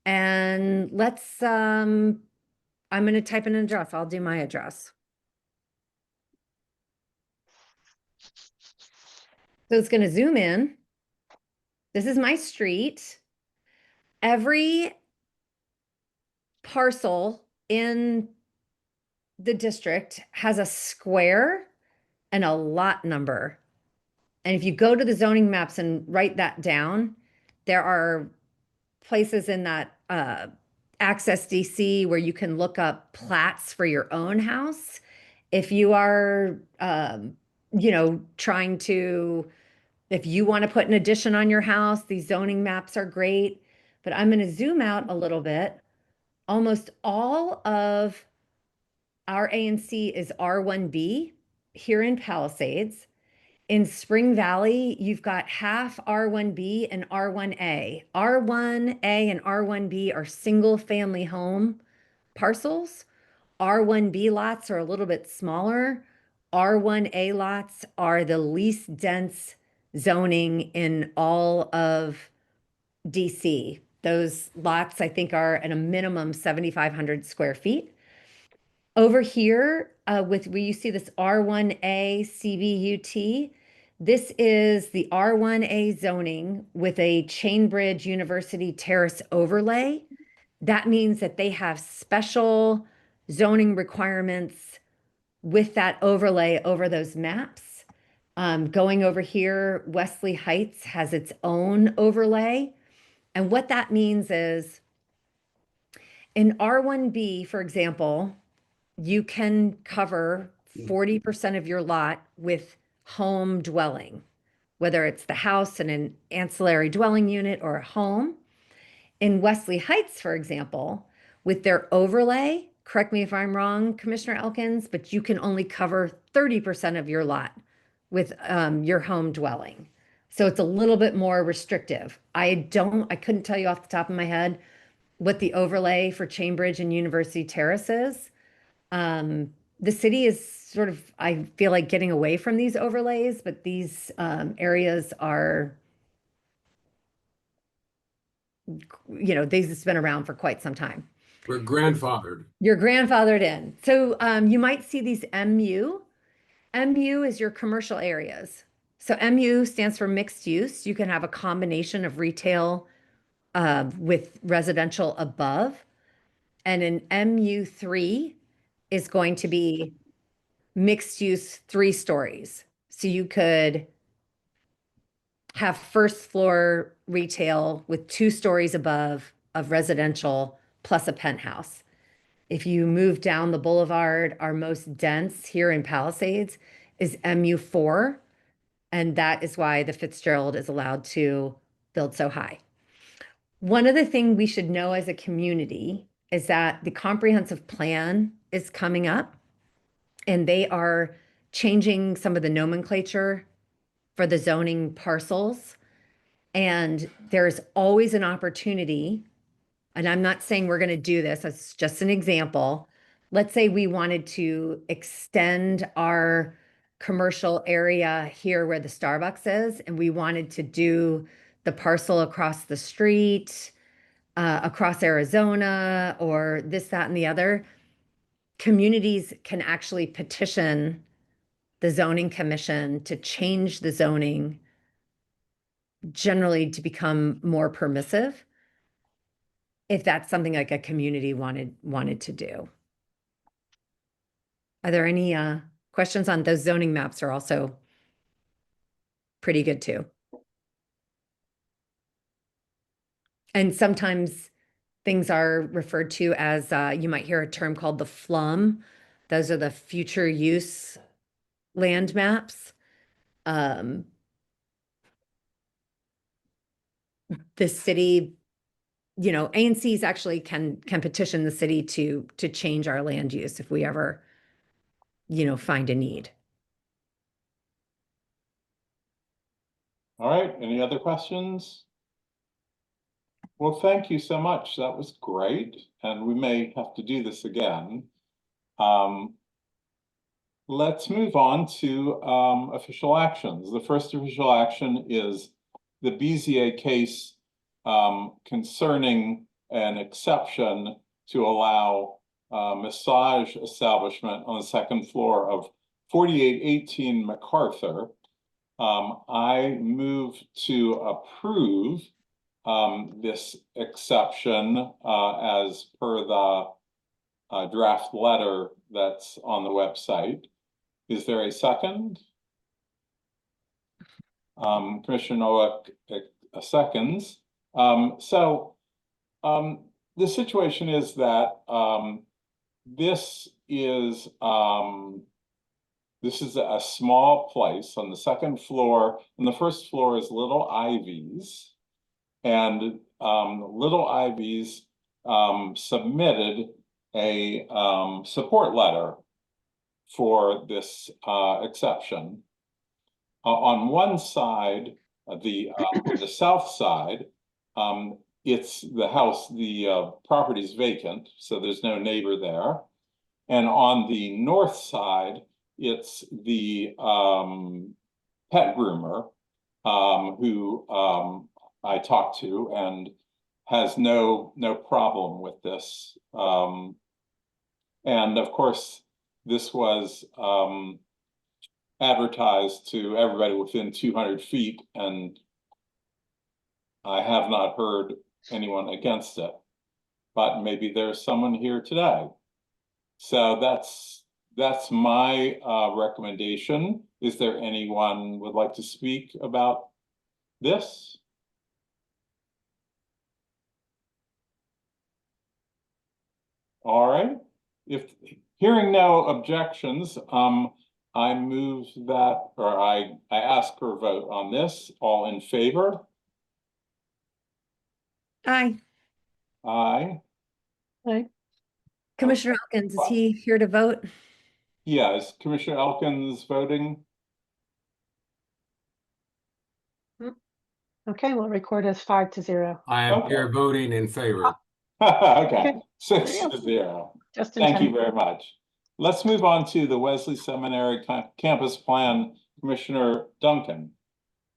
And let's, I'm going to type in an address. I'll do my address. So it's going to zoom in. This is my street. Every parcel in the district has a square and a lot number. And if you go to the zoning maps and write that down, there are places in that Access DC where you can look up plats for your own house. If you are, trying to, if you want to put an addition on your house, these zoning maps are great. But I'm going to zoom out a little bit. Almost all of our ANC is R1B here in Palisades. In Spring Valley, you've got half R1B and R1A. R1A and R1B are single family home parcels. R1B lots are a little bit smaller. R1A lots are the least dense zoning in all of DC. Those lots, I think, are at a minimum 7,500 square feet. Over here, where you see this R1A CBUT, this is the R1A zoning with a Chainbridge University Terrace overlay. That means that they have special zoning requirements with that overlay over those maps. Going over here, Wesley Heights has its own overlay. And what that means is in R1B, for example, you can cover 40% of your lot with home dwelling, whether it's the house and an ancillary dwelling unit or a home. In Wesley Heights, for example, with their overlay, correct me if I'm wrong, Commissioner Elkins, but you can only cover 30% of your lot with your home dwelling. So it's a little bit more restrictive. I couldn't tell you off the top of my head what the overlay for Cambridge and University Terrace is. The city is sort of, I feel like, getting away from these overlays, but these areas are, these has been around for quite some time. We're grandfathered. You're grandfathered in. So you might see these MU. MU is your commercial areas. So MU stands for mixed use. You can have a combination of retail with residential above. And an MU3 is going to be mixed use 3 stories. So you could have first floor retail with 2 stories above of residential plus a penthouse. If you move down the boulevard, our most dense here in Palisades is MU4. And that is why the Fitzgerald is allowed to build so high. One other thing we should know as a community is that the comprehensive plan is coming up, and they are changing some of the nomenclature for the zoning parcels. And there's always an opportunity, and I'm not saying we're going to do this, it's just an example. Let's say we wanted to extend our commercial area here where the Starbucks is, and we wanted to do the parcel across the street, across Arizona, or this, that, and the other. Communities can actually petition the zoning commission to change the zoning, generally to become more permissive, if that's something like a community wanted to do. Are there any questions on those? Zoning maps are also pretty good too. And sometimes things are referred to as, you might hear a term called the FLUM. Those are the future use land maps. The city, ANCs actually can petition the city to change our land use if we ever, find a need. All right, any other questions? Well, thank you so much. That was great. And we may have to do this again. Let's move on to official actions. The first official action is the BZA case concerning an exception to allow massage establishment on the second floor of 4818 MacArthur. I move to approve this exception as per the draft letter that's on the website. Is there a second? Commissioner Nowak seconds. The situation is that this is a small place on the second floor, and the first floor is Little Ivy's, and Little Ivy's submitted a support letter for this exception. On one side, the south side, it's the house, the property is vacant, so there's no neighbor there. And on the north side, it's the pet groomer who I talked to and has no problem with this. And of course, this was advertised to everybody within 200 feet, and I have not heard anyone against it, but maybe there's someone here today. So that's my recommendation. Is there anyone would like to speak about this? All right. If hearing no objections, I move that, or I ask for a vote on this. All in favor? Aye. Aye. Aye. Commissioner Elkins, is he here to vote? Yeah, is Commissioner Elkins voting? Mm. Okay, we'll record as 5-0. I am Okay. here voting in favor. Okay, Okay, 6-0. just in Thank you time. very much. Let's move on to the Wesley Seminary Campus Plan, Commissioner Duncan.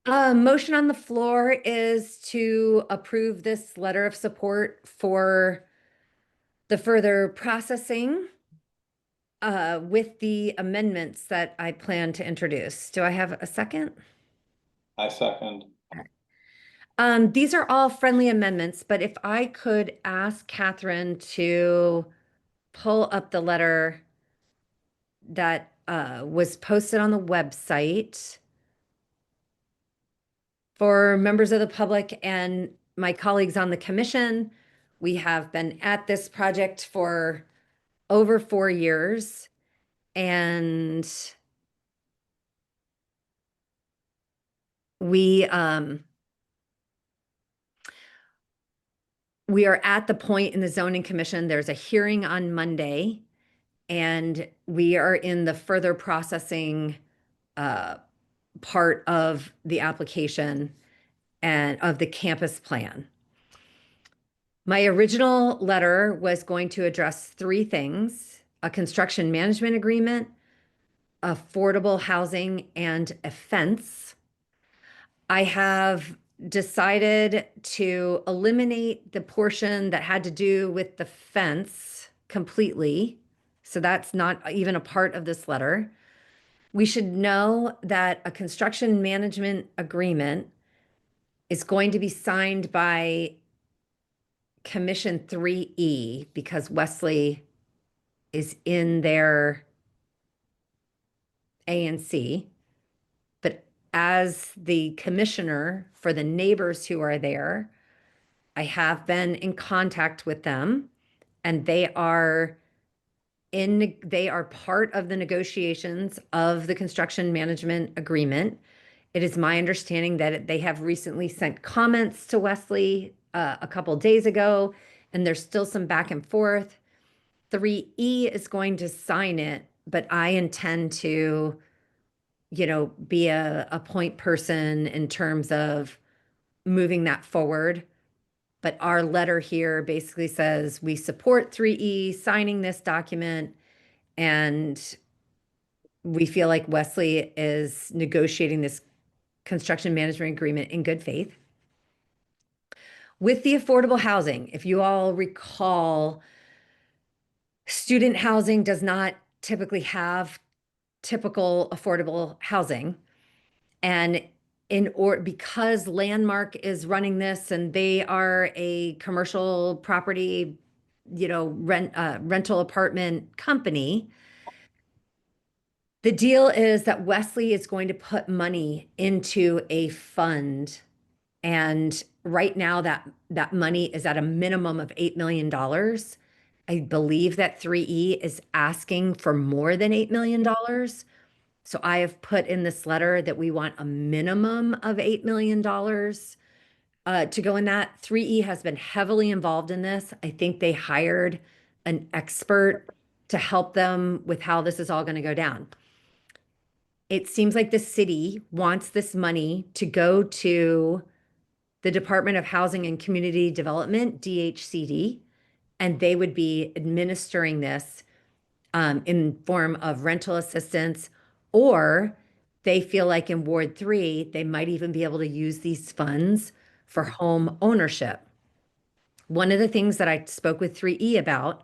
Motion on the floor is to approve this letter of support for the further processing with the amendments that I plan to introduce. Do I have a second? I second. These are all friendly amendments, but if I could ask Catherine to pull up the letter that was posted on the website for members of the public and my colleagues on the commission. We have been at this project for over 4 years, and we are at the point in the zoning commission. There's a hearing on Monday, and we are in the further processing part of the application and of the campus plan. My original letter was going to address 3 things: a construction management agreement, affordable housing, and a fence. I have decided to eliminate the portion that had to do with the fence completely. So that's not even a part of this letter. We should know that a construction management agreement is going to be signed by Commission 3E because Wesley is in their ANC. But as the commissioner for the neighbors who are there, I have been in contact with them, and they are part of the negotiations of the construction management agreement. It is my understanding that they have recently sent comments to Wesley a couple days ago, and there's still some back and forth. 3E is going to sign it, but I intend to, be a point person in terms of moving that forward. But our letter here basically says we support 3E signing this document, and we feel like Wesley is negotiating this construction management agreement in good faith. With the affordable housing, if you all recall, student housing does not typically have typical affordable housing. And because Landmark is running this and they are a commercial property, rental apartment company, the deal is that Wesley is going to put money into a fund. And right now that money is at a minimum of $8 million. I believe that 3E is asking for more than $8 million. So I have put in this letter that we want a minimum of $8 million to go in that. 3E has been heavily involved in this. I think they hired an expert to help them with how this is all going to go down. It seems like the city wants this money to go to the Department of Housing and Community Development, DHCD, and they would be administering this in form of rental assistance, or they feel like in Ward 3, they might even be able to use these funds for home ownership. One of the things that I spoke with 3E about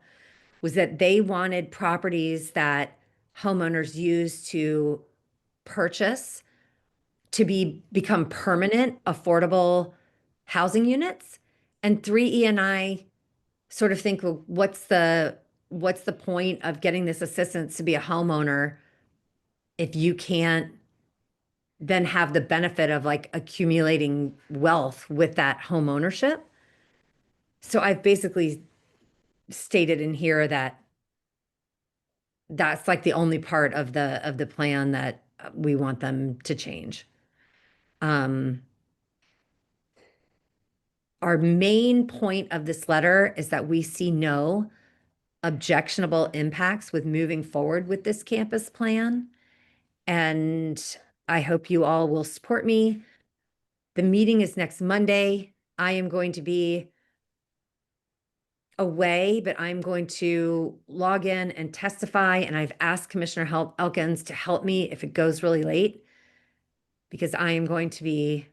was that they wanted properties that homeowners use to purchase to become permanent, affordable housing units. And 3E and I sort of think, well, what's the point of getting this assistance to be a homeowner if you can't then have the benefit of like accumulating wealth with that home ownership? So I've basically stated in here that that's like the only part of the plan that we want them to change. Our main point of this letter is that we see no objectionable impacts with moving forward with this campus plan. And I hope you all will support me. The meeting is next Monday. I am going to be away, but I'm going to log in and testify. And I've asked Commissioner Elkins to help me if it goes really late, because I am going to be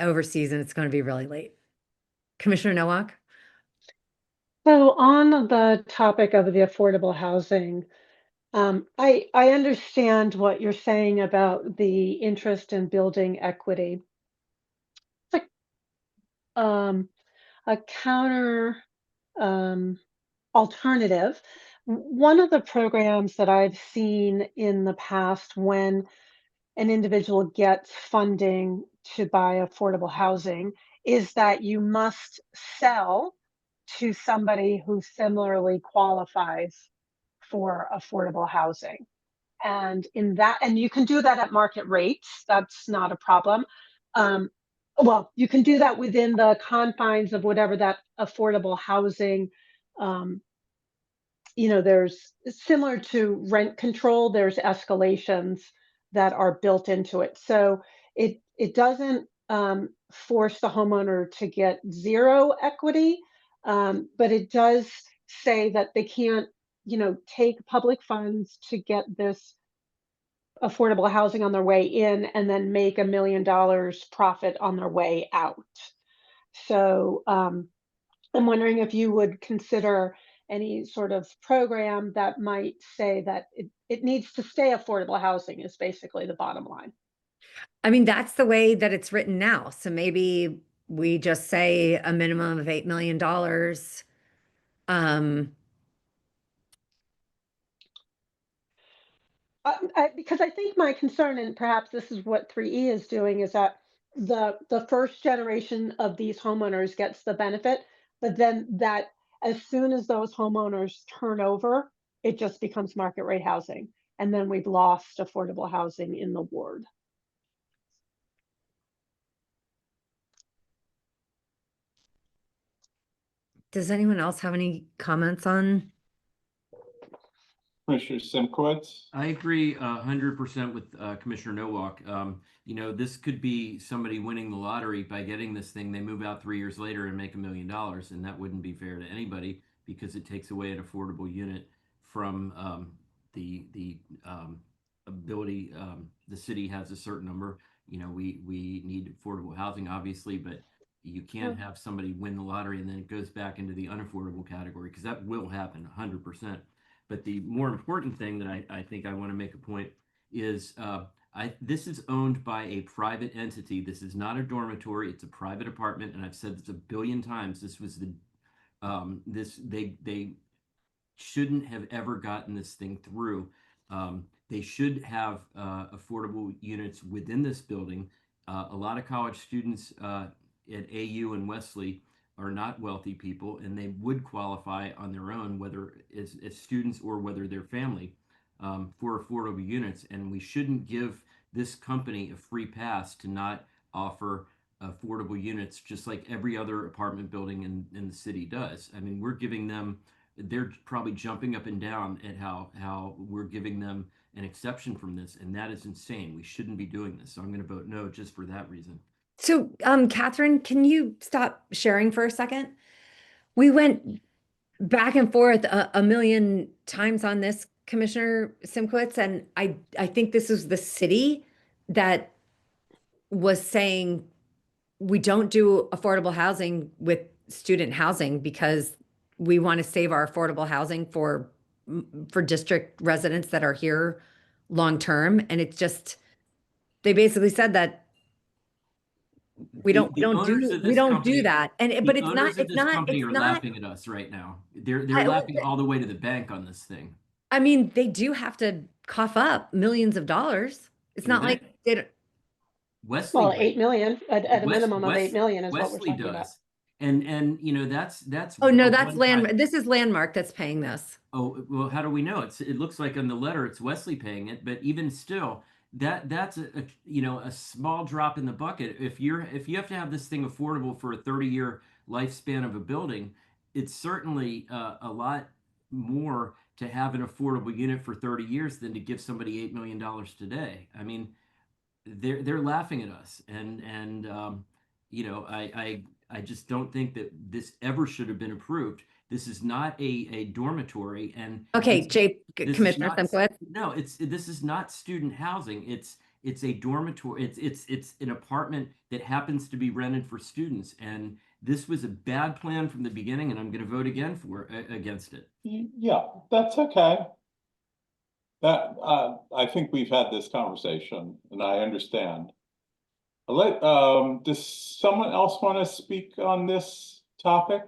overseas and it's going to be really late. Commissioner Nowak? So on the topic of the affordable housing, I understand what you're saying about the interest in building equity. It's like a counter alternative. One of the programs that I've seen in the past when an individual gets funding to buy affordable housing is that you must sell to somebody who similarly qualifies for affordable housing. And you can do that at market rates. That's not a problem. Well, you can do that within the confines of whatever that affordable housing, there's similar to rent control, there's escalations that are built into it. So it doesn't force the homeowner to get zero equity, but it does say that they can't, take public funds to get this affordable housing on their way in and then make $1 million profit on their way out. So I'm wondering if you would consider any sort of program that might say that it needs to stay affordable housing is basically the bottom line. I mean, that's the way that it's written now. So maybe we just say a minimum of $8 million. Because I think my concern, and perhaps this is what 3E is doing, is that the first generation of these homeowners gets the benefit, but then that as soon as those homeowners turn over, it just becomes market rate housing, and then we've lost affordable housing in the ward. Does anyone else have any comments on? Commissioner Simkowitz? I agree 100% with Commissioner Nowak. This could be somebody winning the lottery by getting this thing. They move out 3 years later and make $1 million, and that wouldn't be fair to anybody because it takes away an affordable unit from the ability. The city has a certain number. We need affordable housing, obviously, but you can't have somebody win the lottery and then it goes back into the unaffordable category, because that will happen 100%. But the more important thing that I think I want to make a point is this is owned by a private entity. This is not a dormitory. It's a private apartment. And I've said this 1 billion times. This was they shouldn't have ever gotten this thing through. They should have affordable units within this building. A lot of college students at AU and Wesley are not wealthy people, and they would qualify on their own, whether as students or whether they're family, for affordable units. And we shouldn't give this company a free pass to not offer affordable units, just like every other apartment building in the city does. I mean, we're giving them, they're probably jumping up and down at how we're giving them an exception from this, and that is insane. We shouldn't be doing this. So I'm going to vote no just for that reason. So, Catherine, can you stop sharing for a second? We went back and forth a million times on this, Commissioner Simkowitz, and I think this is the city that was saying we don't do affordable housing with student housing because we want to save our affordable housing for district residents that are here long term. And it's just, they basically said that we don't do that. And but it's not company are laughing at us right now. They're laughing all the way to the bank on this thing. I mean, they do have to cough up millions of dollars. It's not like they don't. Wesley, well, 8 million at a minimum of 8 million is what we're Wesley talking about. does. And that's Oh no, that's this is Landmark that's paying this. Oh, well, how do we know? It looks like on the letter it's Wesley paying it, but even still, that's a small drop in the bucket. If you have to have this thing affordable for a 30-year lifespan of a building, it's certainly a lot more to have an affordable unit for 30 years than to give somebody $8 million today. I mean, they're laughing at us, and you know, I just don't think that this ever should have been approved. This is not a dormitory, and Okay, this is Commissioner not Simkowitz. no, this is not student housing. It's a dormitory. It's an apartment that happens to be rented for students, and this was a bad plan from the beginning, and I'm going to vote again against it. Yeah, that's okay. That, I think we've had this conversation and I understand. Does someone else want to speak on this topic?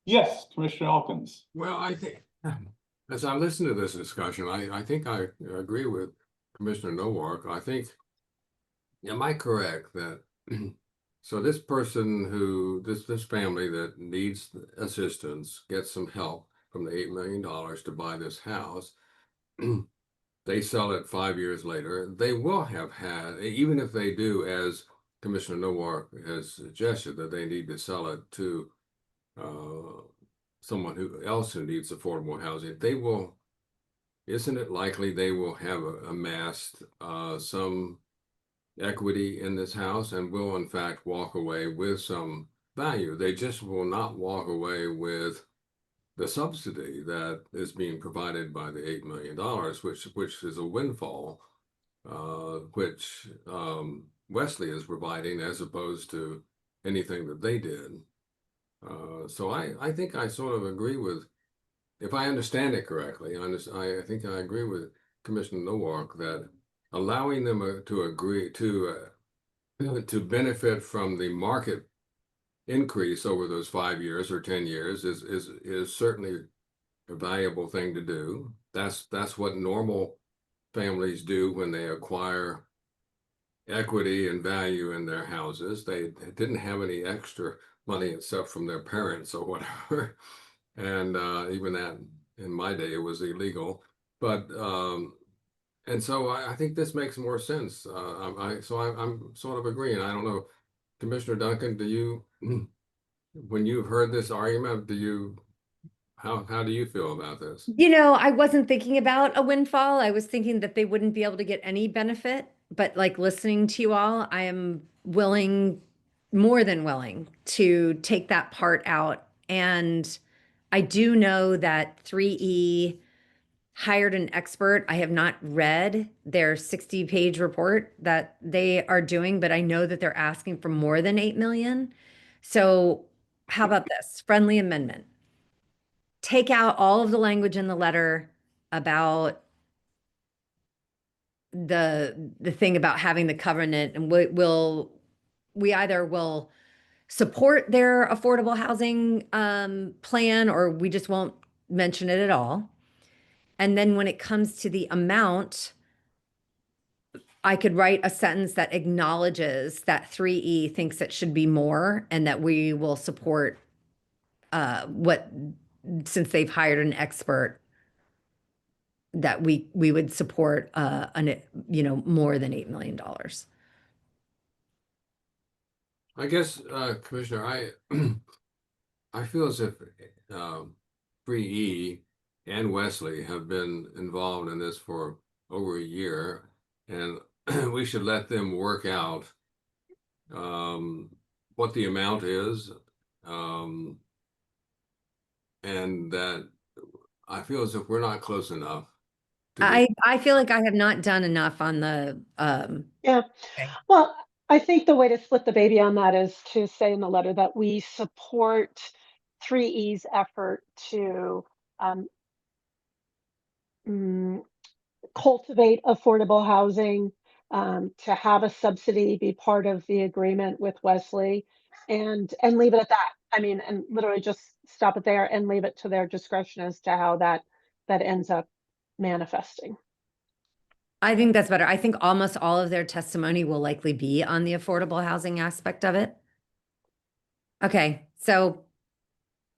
Yes, Commissioner Elkins. Well, I think, as I listen to this discussion, I think I agree with Commissioner Nowak. I think, am I correct that, so this person who, this family that needs assistance, gets some help from the $8 million to buy this house, they sell it 5 years later, they will have had, even if they do, as Commissioner Nowak has suggested, that they need to sell it to someone else who needs affordable housing, they will, isn't it likely they will have amassed some equity in this house and will in fact walk away with some value? They just will not walk away with the subsidy that is being provided by the $8 million, which is a windfall, which Wesley is providing as opposed to anything that they did. So I think I sort of agree with, if I understand it correctly, I think I agree with Commissioner Nowak that allowing them to agree to benefit from the market increase over those 5 years or 10 years is certainly a valuable thing to do. That's what normal families do when they acquire equity and value in their houses. They didn't have any extra money except from their parents or whatever. And even that in my day, it was illegal. But and so I think this makes more sense. I'm sort of agreeing. I don't know, Commissioner Duncan, do you, when you've heard this argument, how do you feel about this? You know, I wasn't thinking about a windfall. I was thinking that they wouldn't be able to get any benefit. But like listening to you all, I am willing, more than willing, to take that part out. And I do know that 3E hired an expert. I have not read their 60-page report that they are doing, but I know that they're asking for more than 8 million. So how about this friendly amendment? Take out all of the language in the letter about the thing about having the covenant, and we either will support their affordable housing plan, or we just won't mention it at all. And then when it comes to the amount, I could write a sentence that acknowledges that 3E thinks it should be more and that we will support since they've hired an expert, that we would support more than $8 million. I guess, Commissioner, I feel as if 3E and Wesley have been involved in this for over a year, and we should let them work out what the amount is, and that I feel as if we're not close enough. I feel like I have not done enough on the Yeah. Well, I think the way to split the baby on that is to say in the letter that we support 3E's effort to cultivate affordable housing, to have a subsidy be part of the agreement with Wesley, and leave it at that. I mean, and literally just stop it there and leave it to their discretion as to how that ends up manifesting. I think that's better. I think almost all of their testimony will likely be on the affordable housing aspect of it. Okay, so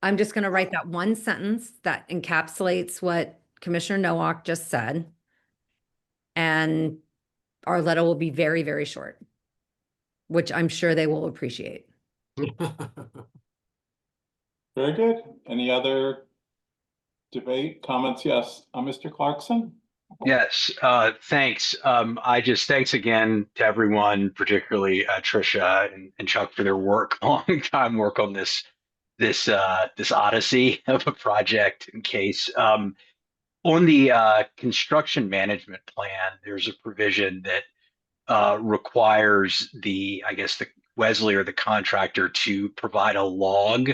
I'm just going to write that one sentence that encapsulates what Commissioner Nowak just said. And our letter will be very, very short, which I'm sure they will appreciate. Very good. Any other debate, comments? Yes, Mr. Clarkson? Yes, thanks. Thanks again to everyone, particularly Trisha and Chuck for their work, long time work on this odyssey of a project in case. On the construction management plan, there's a provision that requires the Wesley or the contractor to provide a log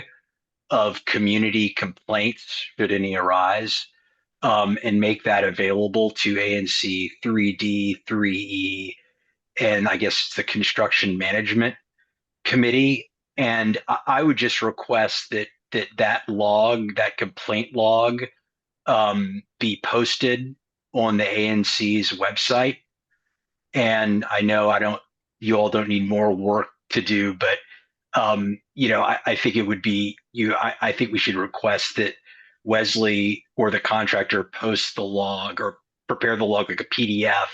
of community complaints should any arise, and make that available to ANC3D, 3E, and I guess the construction management committee. And I would just request that log, that complaint log, be posted on the ANC's website. And I know you all don't need more work to do, but I think it would be I think we should request that Wesley or the contractor post the log or prepare the log like a PDF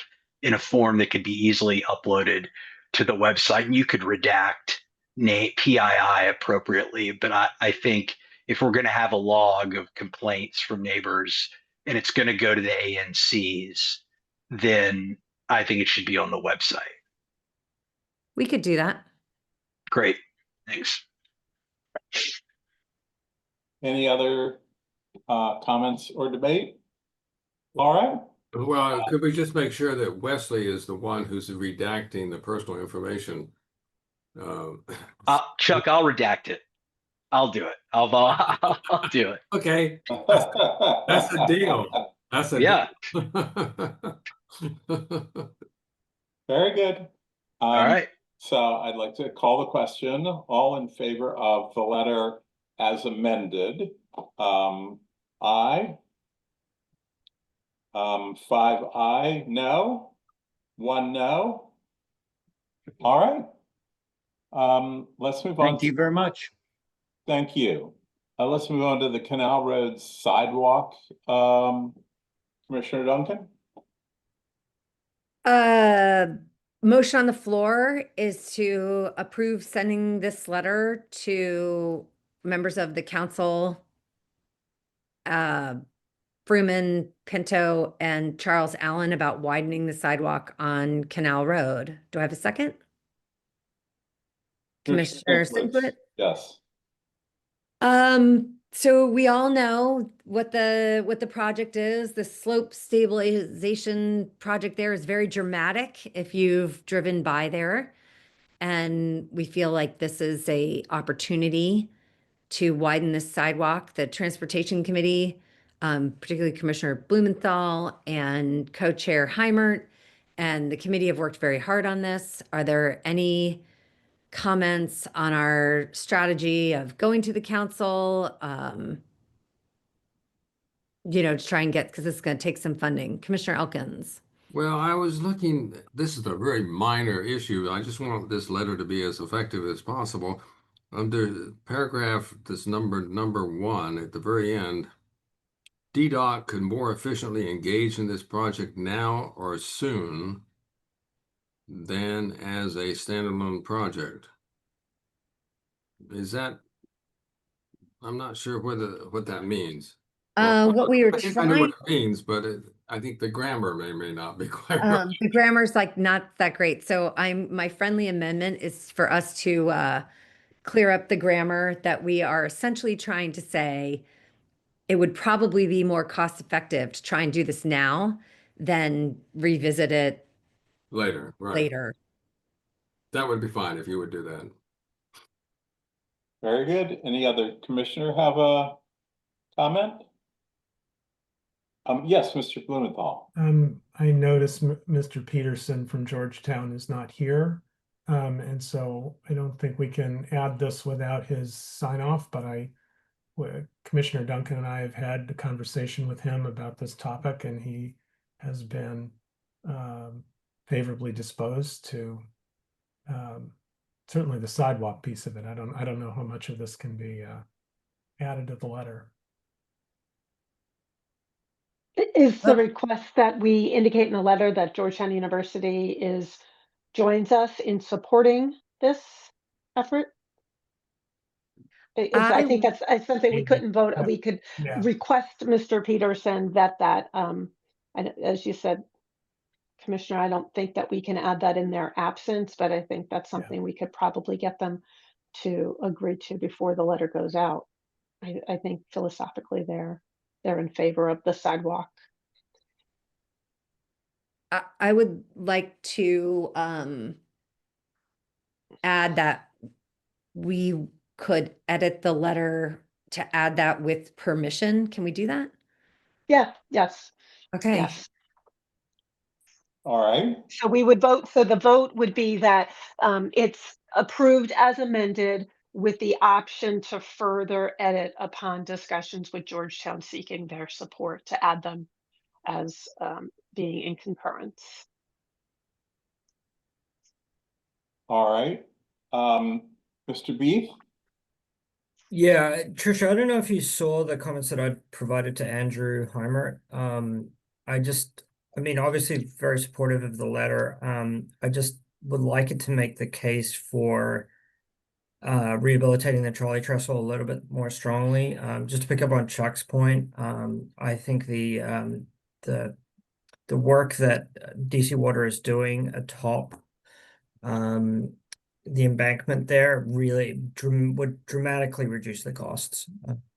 in a form that could be easily uploaded to the website. And you could redact PII appropriately. But I think if we're going to have a log of complaints from neighbors and it's going to go to the ANCs, then I think it should be on the website. We could do that. Great. Thanks. Any other comments or debate? Laura? Well, could we just make sure that Wesley is the one who's redacting the personal information? Chuck, I'll redact it. I'll do it. I'll do it. Okay, that's a deal. That's a Yeah. deal. Very good. All right. So I'd like to call the question. All in favor of the letter as amended? Aye. 5 aye, no. 1 no. All right. Let's move on. Thank you very much. Thank you. Let's move on to the Canal Road sidewalk. Commissioner Duncan? Motion on the floor is to approve sending this letter to members of the council, Freeman, Pinto, and Charles Allen about widening the sidewalk on Canal Road. Do I have a second? Commissioner Simplett? Yes. So we all know what the project is. The slope stabilization project there is very dramatic if you've driven by there. And we feel like this is a opportunity to widen this sidewalk. The Transportation Committee, particularly Commissioner Blumenthal and Co-Chair Heimert, and the committee have worked very hard on this. Are there any comments on our strategy of going to the council, to try and get, because this is going to take some funding? Commissioner Elkins. Well, I was looking, this is a very minor issue. I just want this letter to be as effective as possible. Under paragraph that's number 1 at the very end, DDOT could more efficiently engage in this project now or soon than as a standalone project. Is that, I'm not sure what that means. What we were I think I know what trying, it means, but I think the grammar may not be quite right. the grammar's like not that great. So my friendly amendment is for us to clear up the grammar, that we are essentially trying to say it would probably be more cost effective to try and do this now than revisit it Later, right. later. That would be fine if you would do that. Very good. Any other commissioner have a comment? Yes, Mr. Blumenthal. I noticed Mr. Peterson from Georgetown is not here. And so I don't think we can add this without his sign off, but Commissioner Duncan and I have had a conversation with him about this topic, and he has been favorably disposed to certainly the sidewalk piece of it. I don't know how much of this can be added to the letter. Is the request that we indicate in the letter that Georgetown University joins us in supporting this effort? I think that's something we couldn't vote. We could Yeah. request Mr. Peterson that And as you said, Commissioner, I don't think that we can add that in their absence, but I think that's something we could probably get them to agree to before the letter goes out. I think philosophically they're in favor of the sidewalk. I would like to add that we could edit the letter to add that with permission. Can we do that? Yeah, yes, Okay. yes. All right, So we would vote, so the vote would be that it's approved as amended with the option to further edit upon discussions with Georgetown seeking their support to add them as being in concurrence. all right. Mr. Beef? Yeah, Trisha, I don't know if you saw the comments that I provided to Andrew Heimer. I mean, obviously very supportive of the letter. I just would like it to make the case for rehabilitating the trolley trestle a little bit more strongly. Just to pick up on Chuck's point, I think the work that DC Water is doing atop the embankment there really would dramatically reduce the costs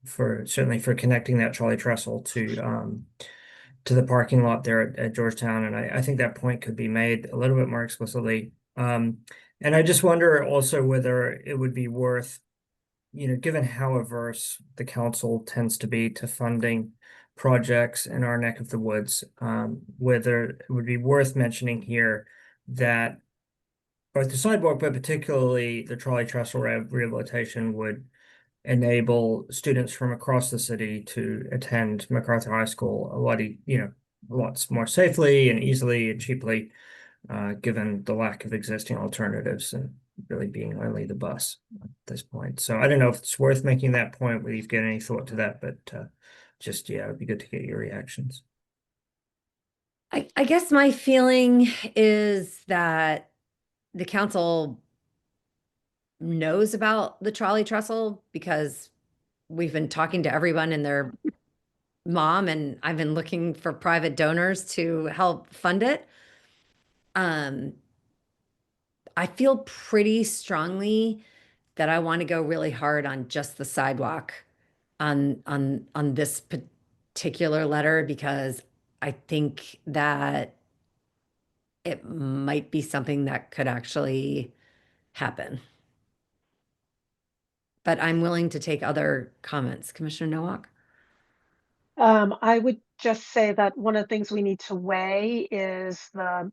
for certainly for connecting that trolley trestle to the parking lot there at Georgetown. And I think that point could be made a little bit more explicitly. And I just wonder also whether it would be worth, given how averse the council tends to be to funding projects in our neck of the woods, whether it would be worth mentioning here that both the sidewalk, but particularly the trolley trestle rehabilitation would enable students from across the city to attend MacArthur High School lots more safely and easily and cheaply, given the lack of existing alternatives and really being only the bus at this point. So I don't know if it's worth making that point, whether you've got any thought to that, but it'd be good to get your reactions. I guess my feeling is that the council knows about the trolley trestle because we've been talking to everyone and their mom, and I've been looking for private donors to help fund it. I feel pretty strongly that I want to go really hard on just the sidewalk on this particular letter, because I think that it might be something that could actually happen. But I'm willing to take other comments. Commissioner Nowak? I would just say that one of the things we need to weigh is the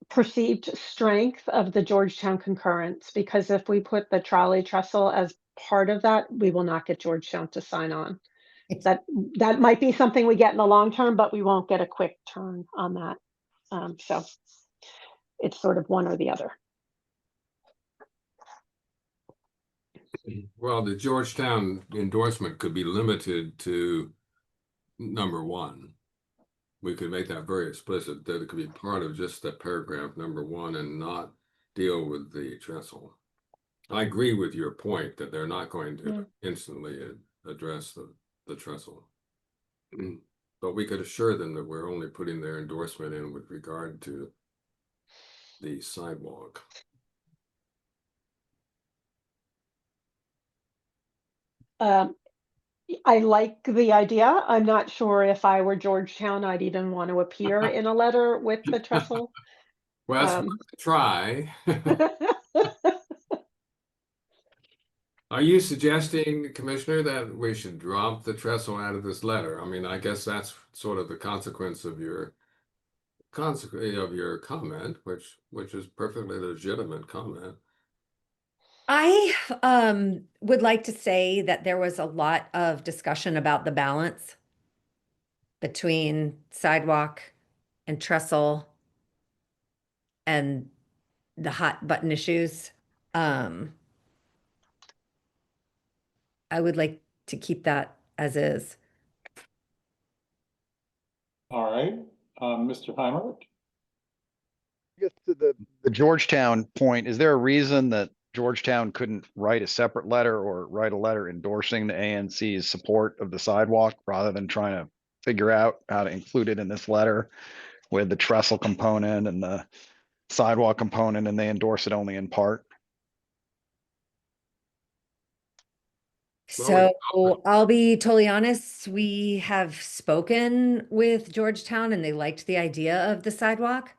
perceived strength of the Georgetown concurrence, because if we put the trolley trestle as part of that, we will not get Georgetown to sign on. That might be something we get in the long term, but we won't get a quick turn on that. So it's sort of one or the other. Well, the Georgetown endorsement could be limited to number one. We could make that very explicit, that it could be part of just that paragraph number one and not deal with the trestle. I agree with your point that they're not going to instantly address the trestle. But we could assure them that we're only putting their endorsement in with regard to the sidewalk. I like the idea. I'm not sure if I were Georgetown, I'd even want to appear in a letter with the trestle. Well, that's worth a try. Are you suggesting, Commissioner, that we should drop the trestle out of this letter? I mean, I guess that's sort of the consequence of your comment, which is perfectly legitimate comment. I would like to say that there was a lot of discussion about the balance between sidewalk and trestle and the hot button issues. I would like to keep that as is. All right, Mr. Heimer? Get to the Georgetown point, is there a reason that Georgetown couldn't write a separate letter or write a letter endorsing the ANC's support of the sidewalk rather than trying to figure out how to include it in this letter with the trestle component and the sidewalk component, and they endorse it only in part. Well, So I'll be totally honest, we have spoken with Georgetown and they liked the idea of the sidewalk.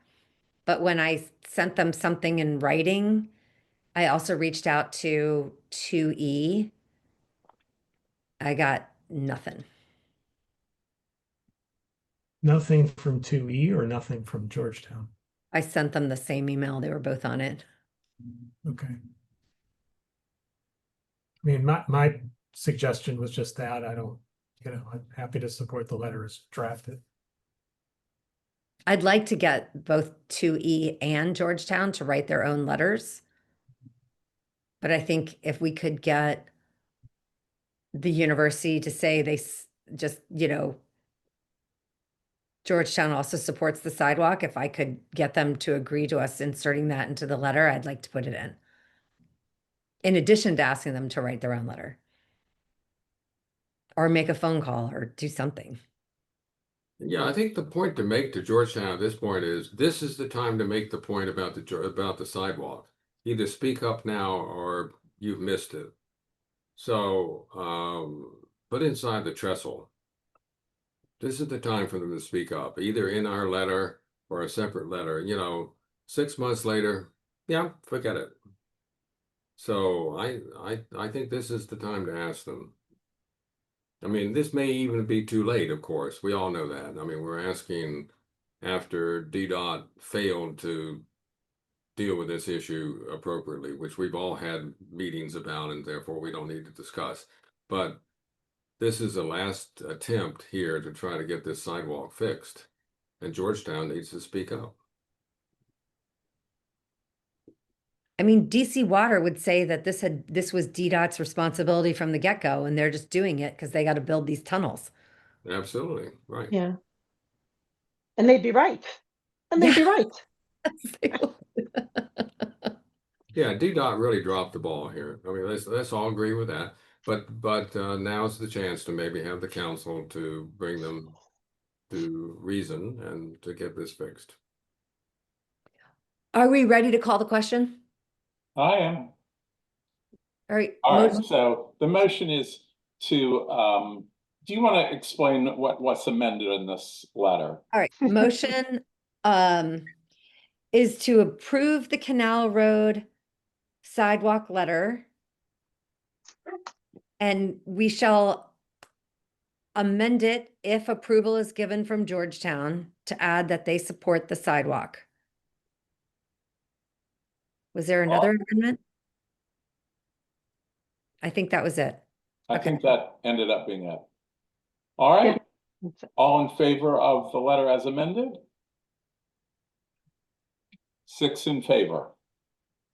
But when I sent them something in writing, I also reached out to 2E. I got nothing. Nothing from 2E or nothing from Georgetown? I sent them the same email. They were both on it. Okay. I mean, my suggestion was just that. I don't, I'm happy to support the letter as drafted. I'd like to get both 2E and Georgetown to write their own letters. But I think if we could get the university to say they just, Georgetown also supports the sidewalk. If I could get them to agree to us inserting that into the letter, I'd like to put it in. In addition to asking them to write their own letter. Or make a phone call or do something. Yeah, I think the point to make to Georgetown at this point is this is the time to make the point about the sidewalk. Either speak up now or you've missed it. So put inside the trestle. This is the time for them to speak up, either in our letter or a separate letter. 6 months later, yeah, forget it. So I think this is the time to ask them. I mean, this may even be too late, of course. We all know that. I mean, we're asking after DDOT failed to deal with this issue appropriately, which we've all had meetings about, and therefore we don't need to discuss. But this is a last attempt here to try to get this sidewalk fixed, and Georgetown needs to speak up. I mean, DC Water would say that this was DDOT's responsibility from the get-go, and they're just doing it because they got to build these tunnels. Absolutely, right. Yeah. And they'd be right. And they'd be right. Yeah, DDOT really dropped the ball here. I mean, let's all agree with that. But now's the chance to maybe have the council to bring them to reason and to get this fixed. Are we ready to call the question? I am. All right. All right, so the motion is to, do you want to explain what's amended in this letter? All right. Motion is to approve the Canal Road sidewalk letter. And we shall amend it if approval is given from Georgetown to add that they support the sidewalk. Was there another amendment? I think that was it. I Okay. think that ended up being it. All right, all in favor of the letter as amended? 6 in favor.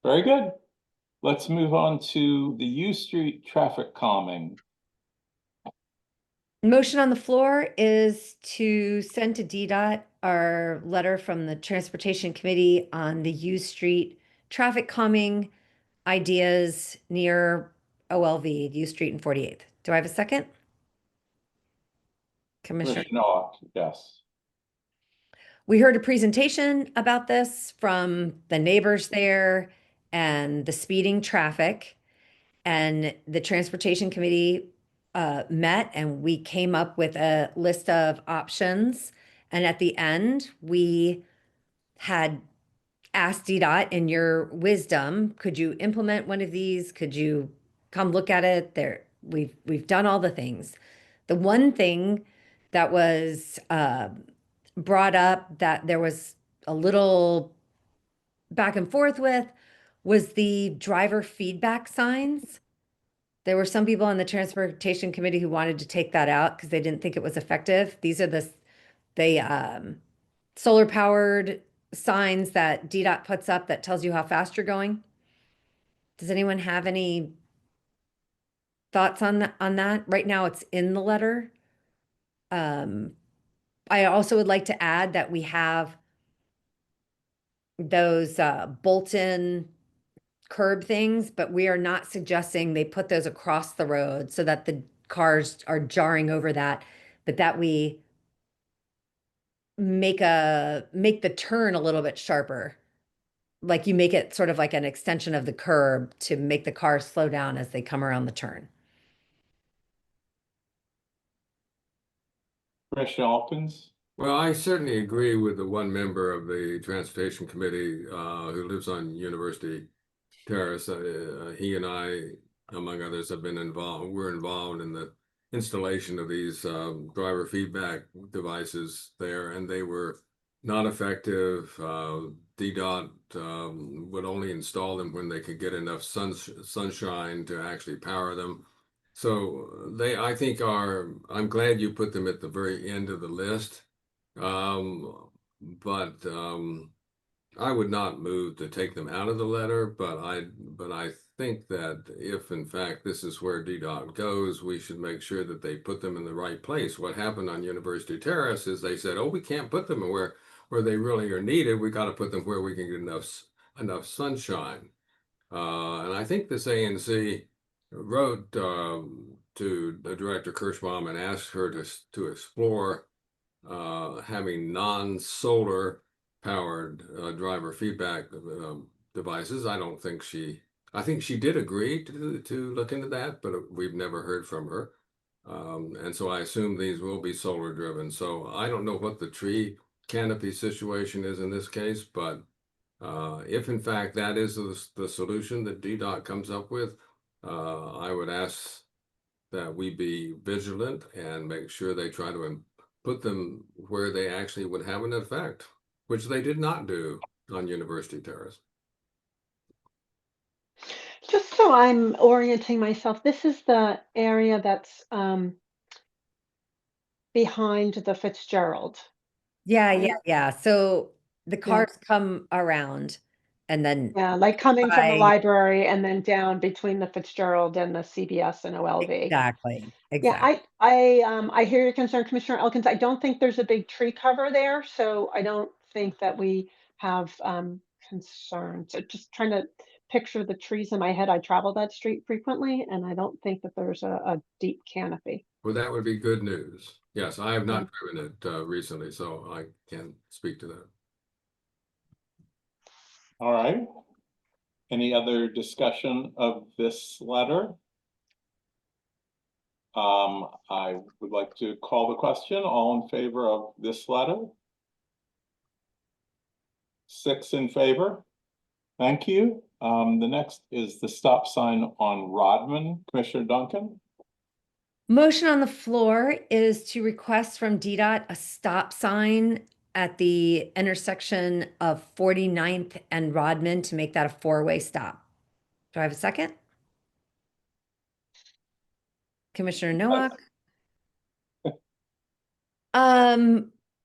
Very good. Let's move on to the U Street traffic calming. Motion on the floor is to send to DDOT our letter from the Transportation Committee on the U Street traffic calming ideas near OLV, U Street and 48th. Do I have a second? Commissioner. Noah, yes. We heard a presentation about this from the neighbors there and the speeding traffic. And the Transportation Committee met and we came up with a list of options. And at the end, we had asked DDOT, in your wisdom, could you implement one of these? Could you come look at it? We've done all the things. The one thing that was brought up that there was a little back and forth with was the driver feedback signs. There were some people on the Transportation Committee who wanted to take that out because they didn't think it was effective. These are the solar powered signs that DDOT puts up that tells you how fast you're going. Does anyone have any thoughts on that? Right now it's in the letter. I also would like to add that we have those bolt-in curb things, but we are not suggesting they put those across the road so that the cars are jarring over that, but that we make the turn a little bit sharper. Like you make it sort of like an extension of the curb to make the cars slow down as they come around the turn. Commissioner Alkins? Well, I certainly agree with the one member of the Transportation Committee who lives on University Terrace. He and I, among others, have been involved. We're involved in the installation of these driver feedback devices there, and they were not effective. DDOT would only install them when they could get enough sunshine to actually power them. So I think I'm glad you put them at the very end of the list. But I would not move to take them out of the letter, but I think that if in fact this is where DDOT goes, we should make sure that they put them in the right place. What happened on University Terrace is they said, oh, we can't put them where they really are needed. We got to put them where we can get enough sunshine. And I think this ANC wrote to the Director Kirschbaum and asked her to explore having non-solar powered driver feedback devices. I think she did agree to look into that, but we've never heard from her. And so I assume these will be solar driven. So I don't know what the tree canopy situation is in this case, but if in fact that is the solution that DDOT comes up with, I would ask that we be vigilant and make sure they try to put them where they actually would have an effect, which they did not do on University Terrace. Just so I'm orienting myself, this is the area that's behind the Fitzgerald. Yeah, Right? yeah. So the Yeah. cars come around and then Yeah, like coming from the by library and then down between the Fitzgerald and the CBS and OLV. exactly. Yeah, I hear your concern, Commissioner Elkins. I don't think there's a big tree cover there, so I don't think that we have concerns. So just trying to picture the trees in my head. I travel that street frequently, and I don't think that there's a deep canopy. Well, that would be good news. Yes, I have not Yeah. driven it recently, so I can speak to that. All right. Any other discussion of this letter? I would like to call the question. All in favor of this letter? 6 in favor. Thank you. The next is the stop sign on Rodman. Commissioner Duncan? Motion on the floor is to request from DDOT a stop sign at the intersection of 49th and Rodman to make that a four-way stop. Do I have a second? Commissioner Nowak?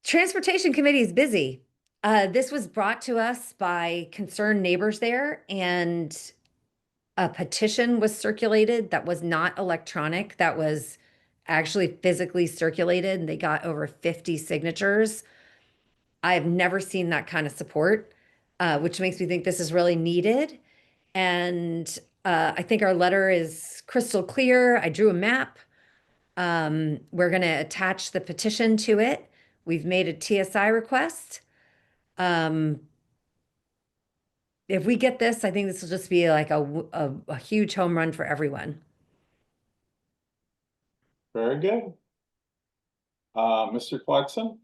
Transportation Committee is busy. This was brought to us by concerned neighbors there, and a petition was circulated that was not electronic, that was actually physically circulated, and they got over 50 signatures. I've never seen that kind of support, which makes me think this is really needed. And I think our letter is crystal clear. I drew a map. We're going to attach the petition to it. We've made a TSI request. If we get this, I think this will just be like a huge home run for everyone. Very good. Mr. Clarkson?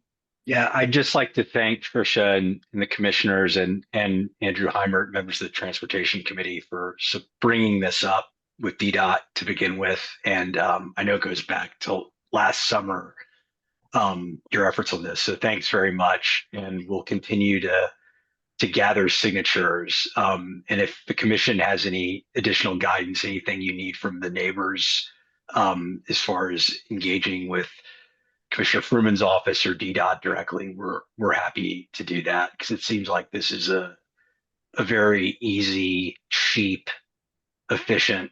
Yeah, I'd just like to thank Tricia and the commissioners and Andrew Heimert, members of the Transportation Committee, for bringing this up with DDOT to begin with. And I know it goes back till last summer, your efforts on this. So thanks very much. And we'll continue to gather signatures. And if the commission has any additional guidance, anything you need from the neighbors as far as engaging with Commissioner Fruman's office or DDOT directly, we're happy to do that, because it seems like this is a very easy, cheap, efficient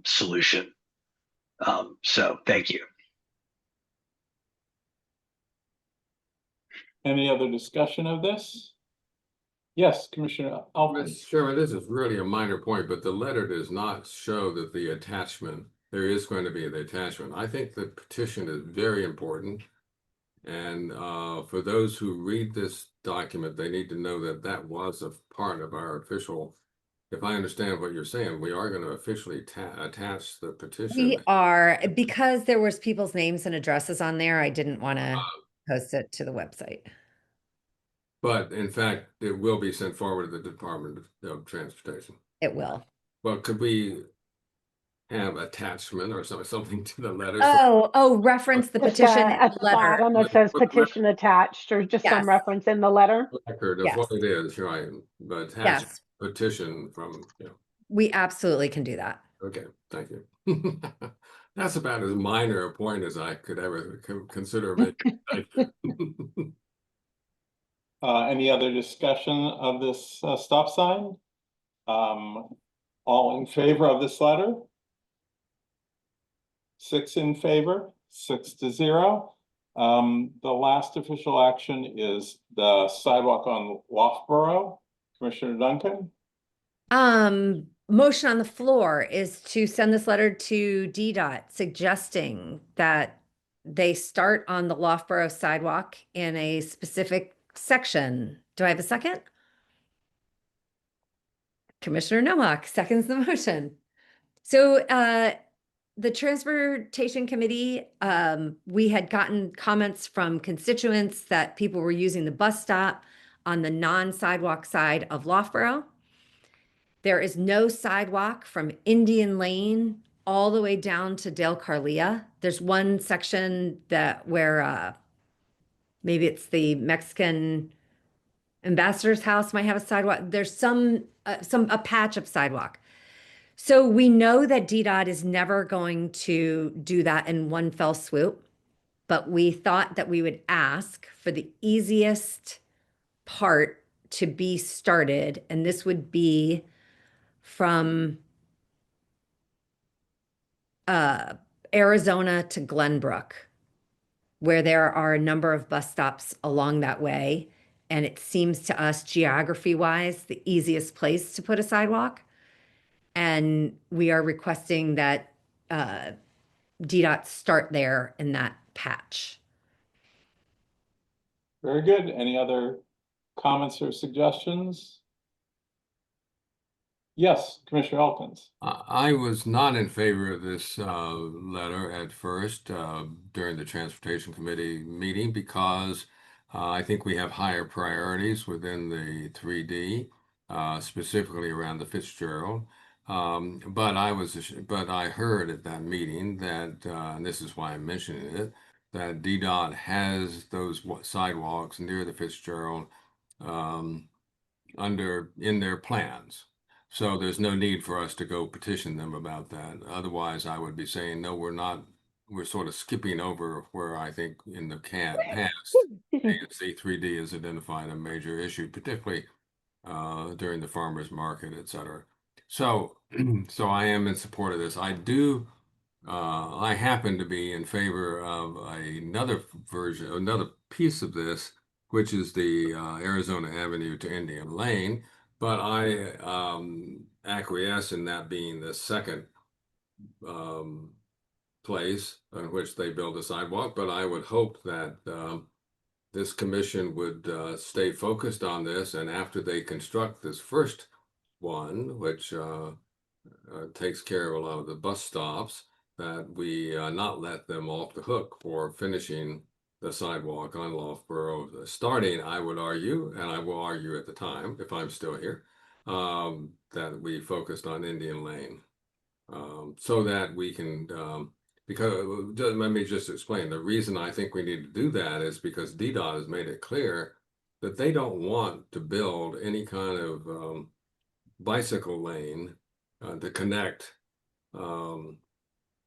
solution. So thank you. Any other discussion of this? Yes, Commissioner Alkins. Mr. Chairman, this is really a minor point, but the letter does not show that the attachment, there is going to be the attachment. I think the petition is very important. And for those who read this document, they need to know that that was a part of our official. If I understand what you're saying, we are going to officially attach the petition. We are, because there was people's names and addresses on there, I didn't want to post it to the website. But in fact, it will be sent forward to the Department of Transportation. It will. Well, could we have attachment or something to the letter? Reference the Just petition in at the the letter. bottom, it says petition attached, or just some Yes. reference in the letter. Record of Yes. what it is, right? But attach Yes. petition from, you know. We absolutely can do that. Okay, thank you. That's about as minor a point as I could ever consider making. Any other discussion of this stop sign? All in favor of this letter? 6 in favor, 6-0. The last official action is the sidewalk on Loughborough. Commissioner Duncan? Motion on the floor is to send this letter to DDOT suggesting that they start on the Loughborough sidewalk in a specific section. Do I have a second? Commissioner Nowak seconds the motion. So the Transportation Committee, we had gotten comments from constituents that people were using the bus stop on the non-sidewalk side of Loughborough. There is no sidewalk from Indian Lane all the way down to Dale Carlia. There's one section where maybe it's the Mexican ambassador's house might have a sidewalk. There's a patch of sidewalk. So we know that DDOT is never going to do that in one fell swoop, but we thought that we would ask for the easiest part to be started, and this would be from Arizona to Glenbrook, where there are a number of bus stops along that way. And it seems to us, geography-wise, the easiest place to put a sidewalk. And we are requesting that DDOT start there in that patch. Very good. Any other comments or suggestions? Yes, Commissioner Elkins. I was not in favor of this letter at first during the Transportation Committee meeting because I think we have higher priorities within the 3D, specifically around the Fitzgerald. But I heard at that meeting that, and this is why I'm mentioning it, that DDOT has those sidewalks near the Fitzgerald in their plans. So there's no need for us to go petition them about that. Otherwise, I would be saying, no, we're not. We're sort of skipping over where I think in the past, ANC3D has identified a major issue, particularly during the farmers market, et cetera. So, so I am in support of this. I happen to be in favor of another piece of this, which is the Arizona Avenue to Indian Lane. But I acquiesce in that being the second place in which they build a sidewalk. But I would hope that this commission would stay focused on this. And after they construct this first one, which takes care of a lot of the bus stops, that we not let them off the hook for finishing the sidewalk on Loughborough, starting, I would argue, and I will argue at the time, if I'm still here, that we focused on Indian Lane. So that we can, because let me just explain, the reason I think we need to do that is because DDOT has made it clear that they don't want to build any kind of bicycle lane to connect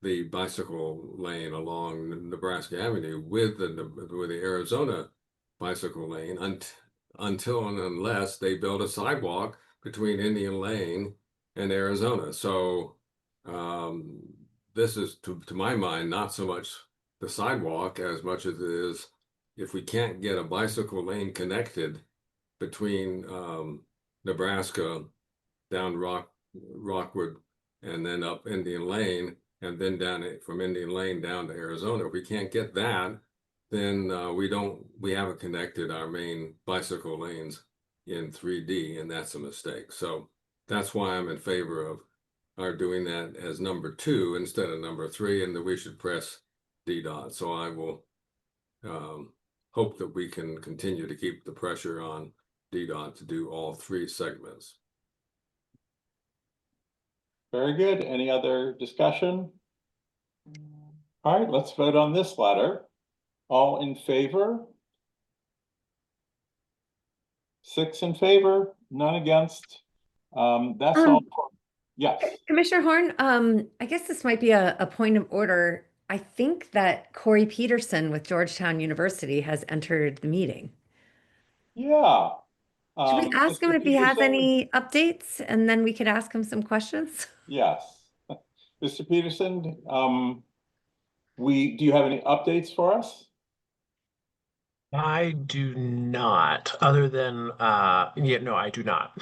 the bicycle lane along Nebraska Avenue with the Arizona bicycle lane until and unless they build a sidewalk between Indian Lane and Arizona. So this is, to my mind, not so much the sidewalk as much as it is if we can't get a bicycle lane connected between Nebraska down Rockwood and then up Indian Lane, and then down from Indian Lane down to Arizona. If we can't get that, then we haven't connected our main bicycle lanes in 3D, and that's a mistake. So that's why I'm in favor of our doing that as number 2 instead of number 3, and that we should press DDOT. So I will hope that we can continue to keep the pressure on DDOT to do all 3 segments. Very good. Any other discussion? All right, let's vote on this letter. All in favor? 6 in favor, none against. That's all. Yes. Commissioner Horn, I guess this might be a point of order. I think that Corey Peterson with Georgetown University has entered the meeting. Yeah. Should we ask him Mr. if he has Peterson? any updates, and then we could ask him some questions? Yes. Mr. Peterson, do you have any updates for us? I do not, other than yeah, no, I do not.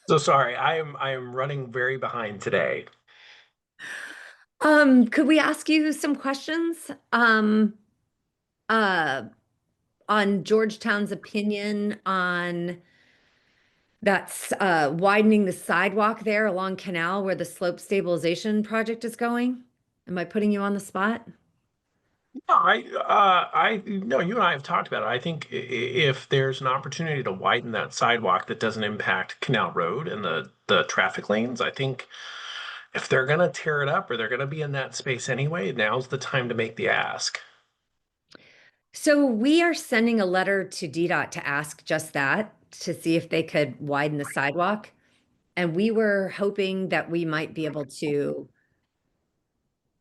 So sorry, I am running very behind today. Could we ask you some questions on Georgetown's opinion on that's widening the sidewalk there along Canal where the slope stabilization project is going? Am I putting you on the spot? No, no, you and I have talked about it. I think if there's an opportunity to widen that sidewalk that doesn't impact Canal Road and the traffic lanes, I think if they're gonna tear it up or they're gonna be in that space anyway, now's the time to make the ask. So we are sending a letter to DDOT to ask just that, to see if they could widen the sidewalk. And we were hoping that we might be able to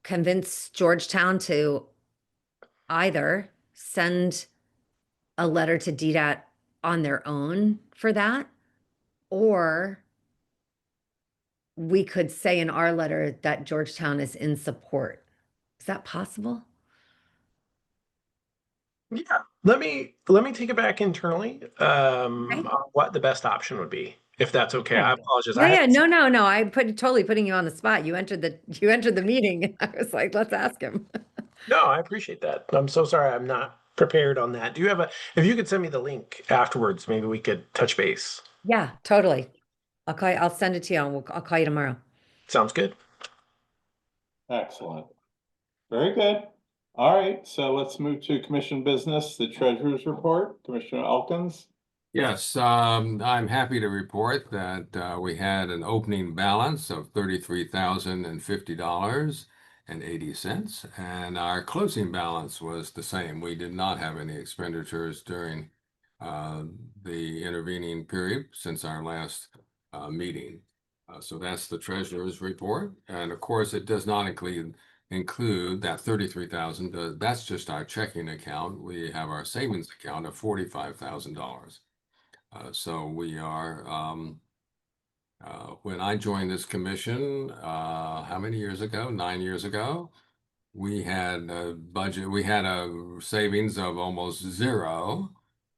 convince Georgetown to either send a letter to DDOT on their own for that, or we could say in our letter that Georgetown is in support. Is that possible? Yeah, let me take it back internally. On what the best option would be, if that's okay. I apologize. Yeah, no. I'm totally putting you on the spot. You entered the meeting. I was like, let's ask him. No, I appreciate that. I'm so sorry I'm not prepared on that. If you could send me the link afterwards, maybe we could touch base. Yeah, totally. I'll send it to you and I'll call you tomorrow. Sounds good. Excellent. Very good. All right, so let's move to commission business, the treasurer's report. Commissioner Elkins. Yes, I'm happy to report that we had an opening balance of $33,050.80, and our closing balance was the same. We did not have any expenditures during the intervening period since our last meeting. So that's the treasurer's report, and of course, it does not include that 33,000. That's just our checking account. We have our savings account of $45,000. So we are, when I joined this commission, how many years ago? 9 years ago, we had a budget, we had a savings of almost zero.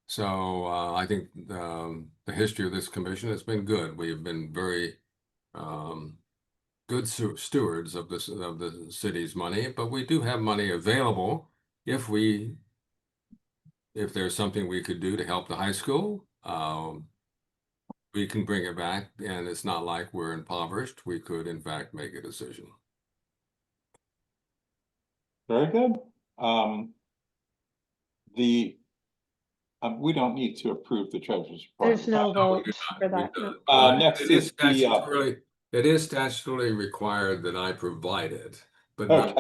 So I think the history of this commission has been good. We've been very good stewards of the city's money, but we do have money available if there's something we could do to help the high school. We can bring it back, and it's not like we're impoverished. We could, in fact, make a decision. Very good. We don't need to approve the treasurer's report. There's no vote for that. No. Next is it is statutorily required that I provide it, but not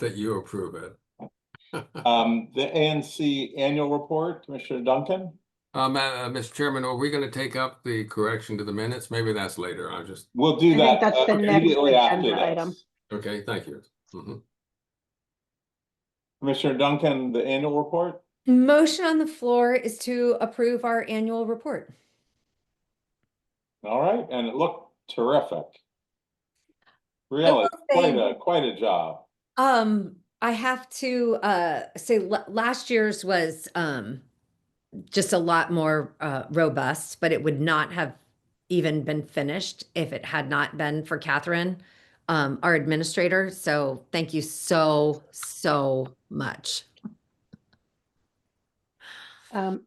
that you approve it. The ANC annual report, Commissioner Duncan. Mr. Chairman, are we going to take up the correction to the minutes? Maybe that's later. We'll do that. I think that's the next immediately after agenda this. item. Okay, thank you. Commissioner Duncan, the annual report. Motion on the floor is to approve our annual report. All right, and it looked terrific. Really, quite a job. I have to say last year's was just a lot more robust, but it would not have even been finished if it had not been for Catherine our administrator. So thank you so, so much.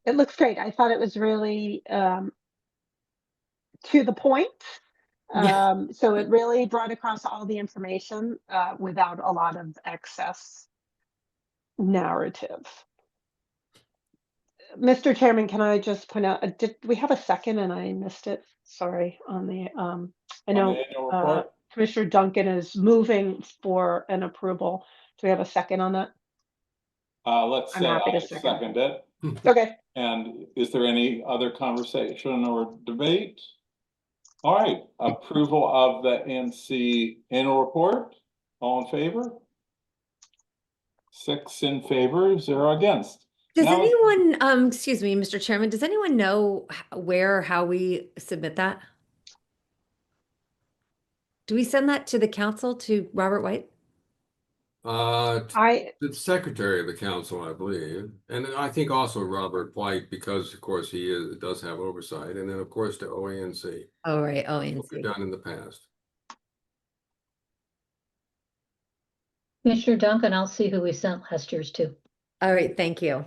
It looks great. I thought it was really to the point. Yeah. So it really brought across all the information without a lot of excess narrative. Mr. Chairman, can I just point out, did we have a second and I missed it? Sorry, on the, I On the know annual report? Commissioner Duncan is moving for an approval. Do we have a second on that? Let's I'm say happy to I second it. Okay. And is there any other conversation or debate? All right, approval of the ANC annual report. All in favor? 6 in favor, 0 against. Does Now- anyone, excuse me, Mr. Chairman, does anyone know where or how we submit that? Do we send that to the council, to Robert White? The secretary of the council, I believe, and I think also Robert White, because of course does have oversight, and then of course to OANC. Oh, right, What OANC. we've done in the past. Commissioner Duncan, I'll see who we sent last year's to. All right, thank you.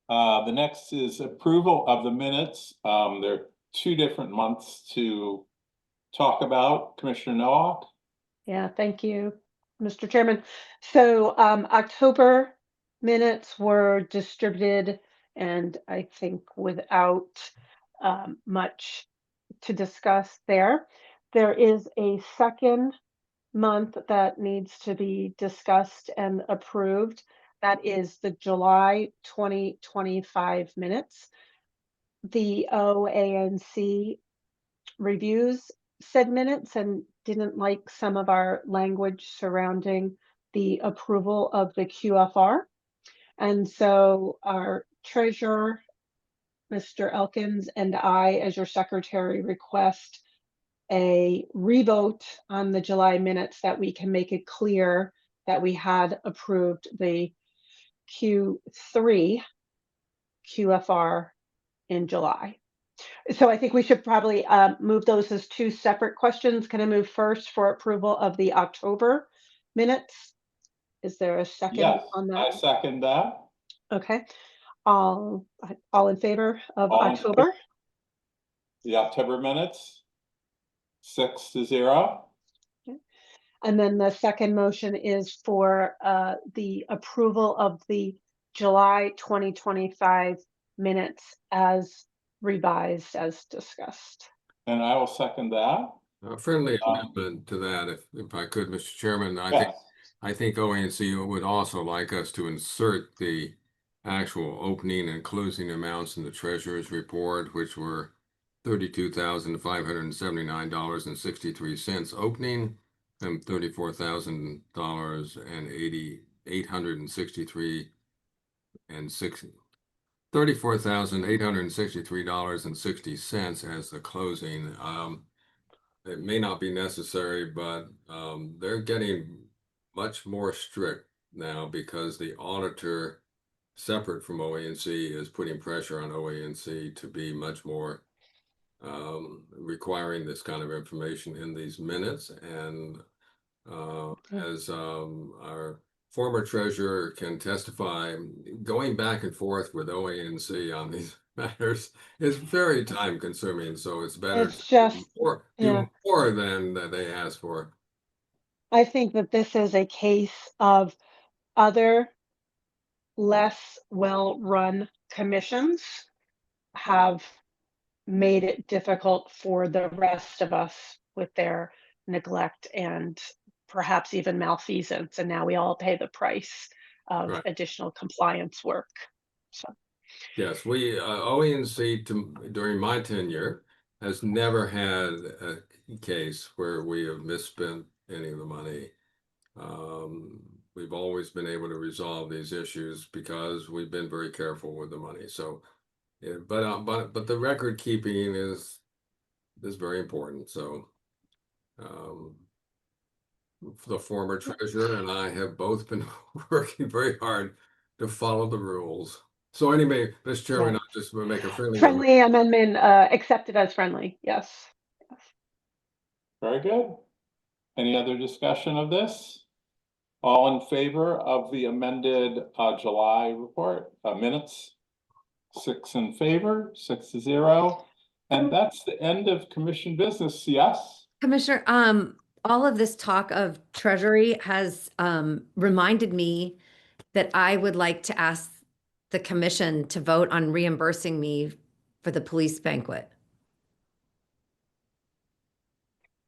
The next is approval of the minutes. There are 2 different months to talk about. Commissioner Nowak? Yeah, thank you, Mr. Chairman. So October minutes were distributed, and I think without much to discuss there. There is a second month that needs to be discussed and approved. That is the July 2025 minutes. The OANC reviews said minutes and didn't like some of our language surrounding the approval of the QFR. And so our treasurer, Mr. Elkins, and I, as your secretary, request a revote on the July minutes that we can make it clear that we had approved the Q3 QFR in July. So I think we should probably move those as 2 separate questions. Can I move first for approval of the October minutes? Is there a second Yes, on that? I second that. Okay. All in favor of All in October? favor? The October minutes, 6 to 0. Okay. And then the second motion is for the approval of the July 2025 minutes as revised, as discussed. And I will second that. A friendly amendment to that, if I could, Mr. Chairman. I think OANC would also like us to insert the actual opening and closing amounts in the treasurer's report, which were $32,579.63 opening and $34,863.60 as the closing. It may not be necessary, but they're getting much more strict now because the auditor, separate from OANC, is putting pressure on OANC to be much more requiring this kind of information in these minutes. And as our former treasurer can testify, going back and forth with OANC on these matters is very time consuming. So it's better It's to just, do more than they ask for. I think that this is a case of other less well-run commissions have made it difficult for the rest of us with their neglect and perhaps even malfeasance. And now we all pay the price of additional compliance work. So. Yes, OANC during my tenure has never had a case where we have misspent any of the money. We've always been able to resolve these issues because we've been very careful with the money. So, yeah, but the record keeping is very important. So, the former treasurer and I have both been working very hard to follow the rules. So anyway, Mr. Chairman, I'll just make a friendly amendment accepted as friendly. Yes. Very good. Any other discussion of this? All in favor of the amended July report minutes? 6 in favor, 6-0. And that's the end of commission business, yes? Commissioner, all of this talk of treasury has reminded me that I would like to ask the commission to vote on reimbursing me for the police banquet.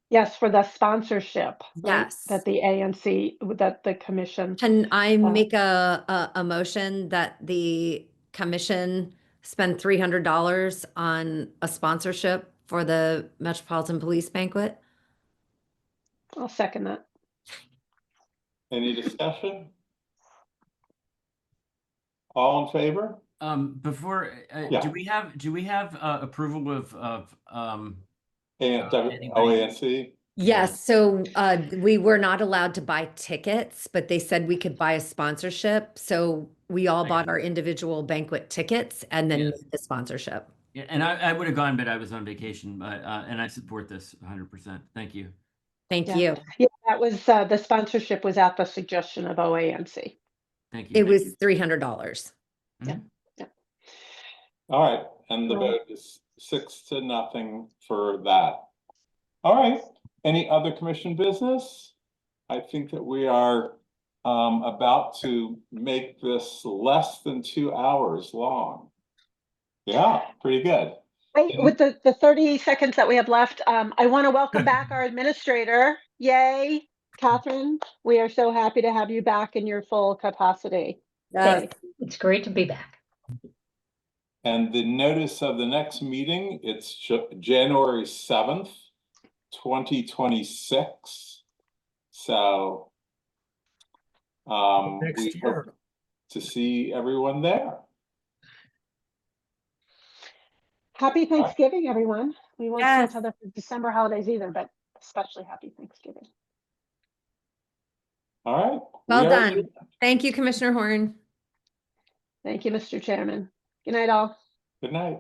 Yes, for the sponsorship, right? Yes. That the ANC, that the commission. Can I make a motion that the commission spend $300 on a sponsorship for the Metropolitan Police banquet? I'll second that. Any discussion? All in favor? Before, Yeah. do we have approval of anybody? OANC? Yes, so we were not allowed to buy tickets, but they said we could buy a sponsorship. So we all bought our individual banquet tickets and then Yes. made the sponsorship. Yeah, and I would have gone, but I was on vacation. But and I support this 100%. Thank you. Thank Yeah. you. Yeah, that was, the sponsorship was at the suggestion of OANC. Thank you. It was $300. All right, and the vote is 6-0 for that. All right, any other commission business? I think that we are about to make this less than 2 hours long. Yeah, pretty good. Wait, with the 30 seconds that we have left, I want to welcome back our administrator. Yay, Catherine. We are so happy to have you back in your full capacity. Yes. It's great to be back. And the notice of the next meeting, it's January 7th, 2026. So Next we year. hope to see everyone there. Happy Thanksgiving, everyone. We won't Yes. see each other for December holidays either, but especially happy Thanksgiving. All right. Well we are done. adjourned. Thank you, Commissioner Horn. Thank you, Mr. Chairman. Good night, all. Good night.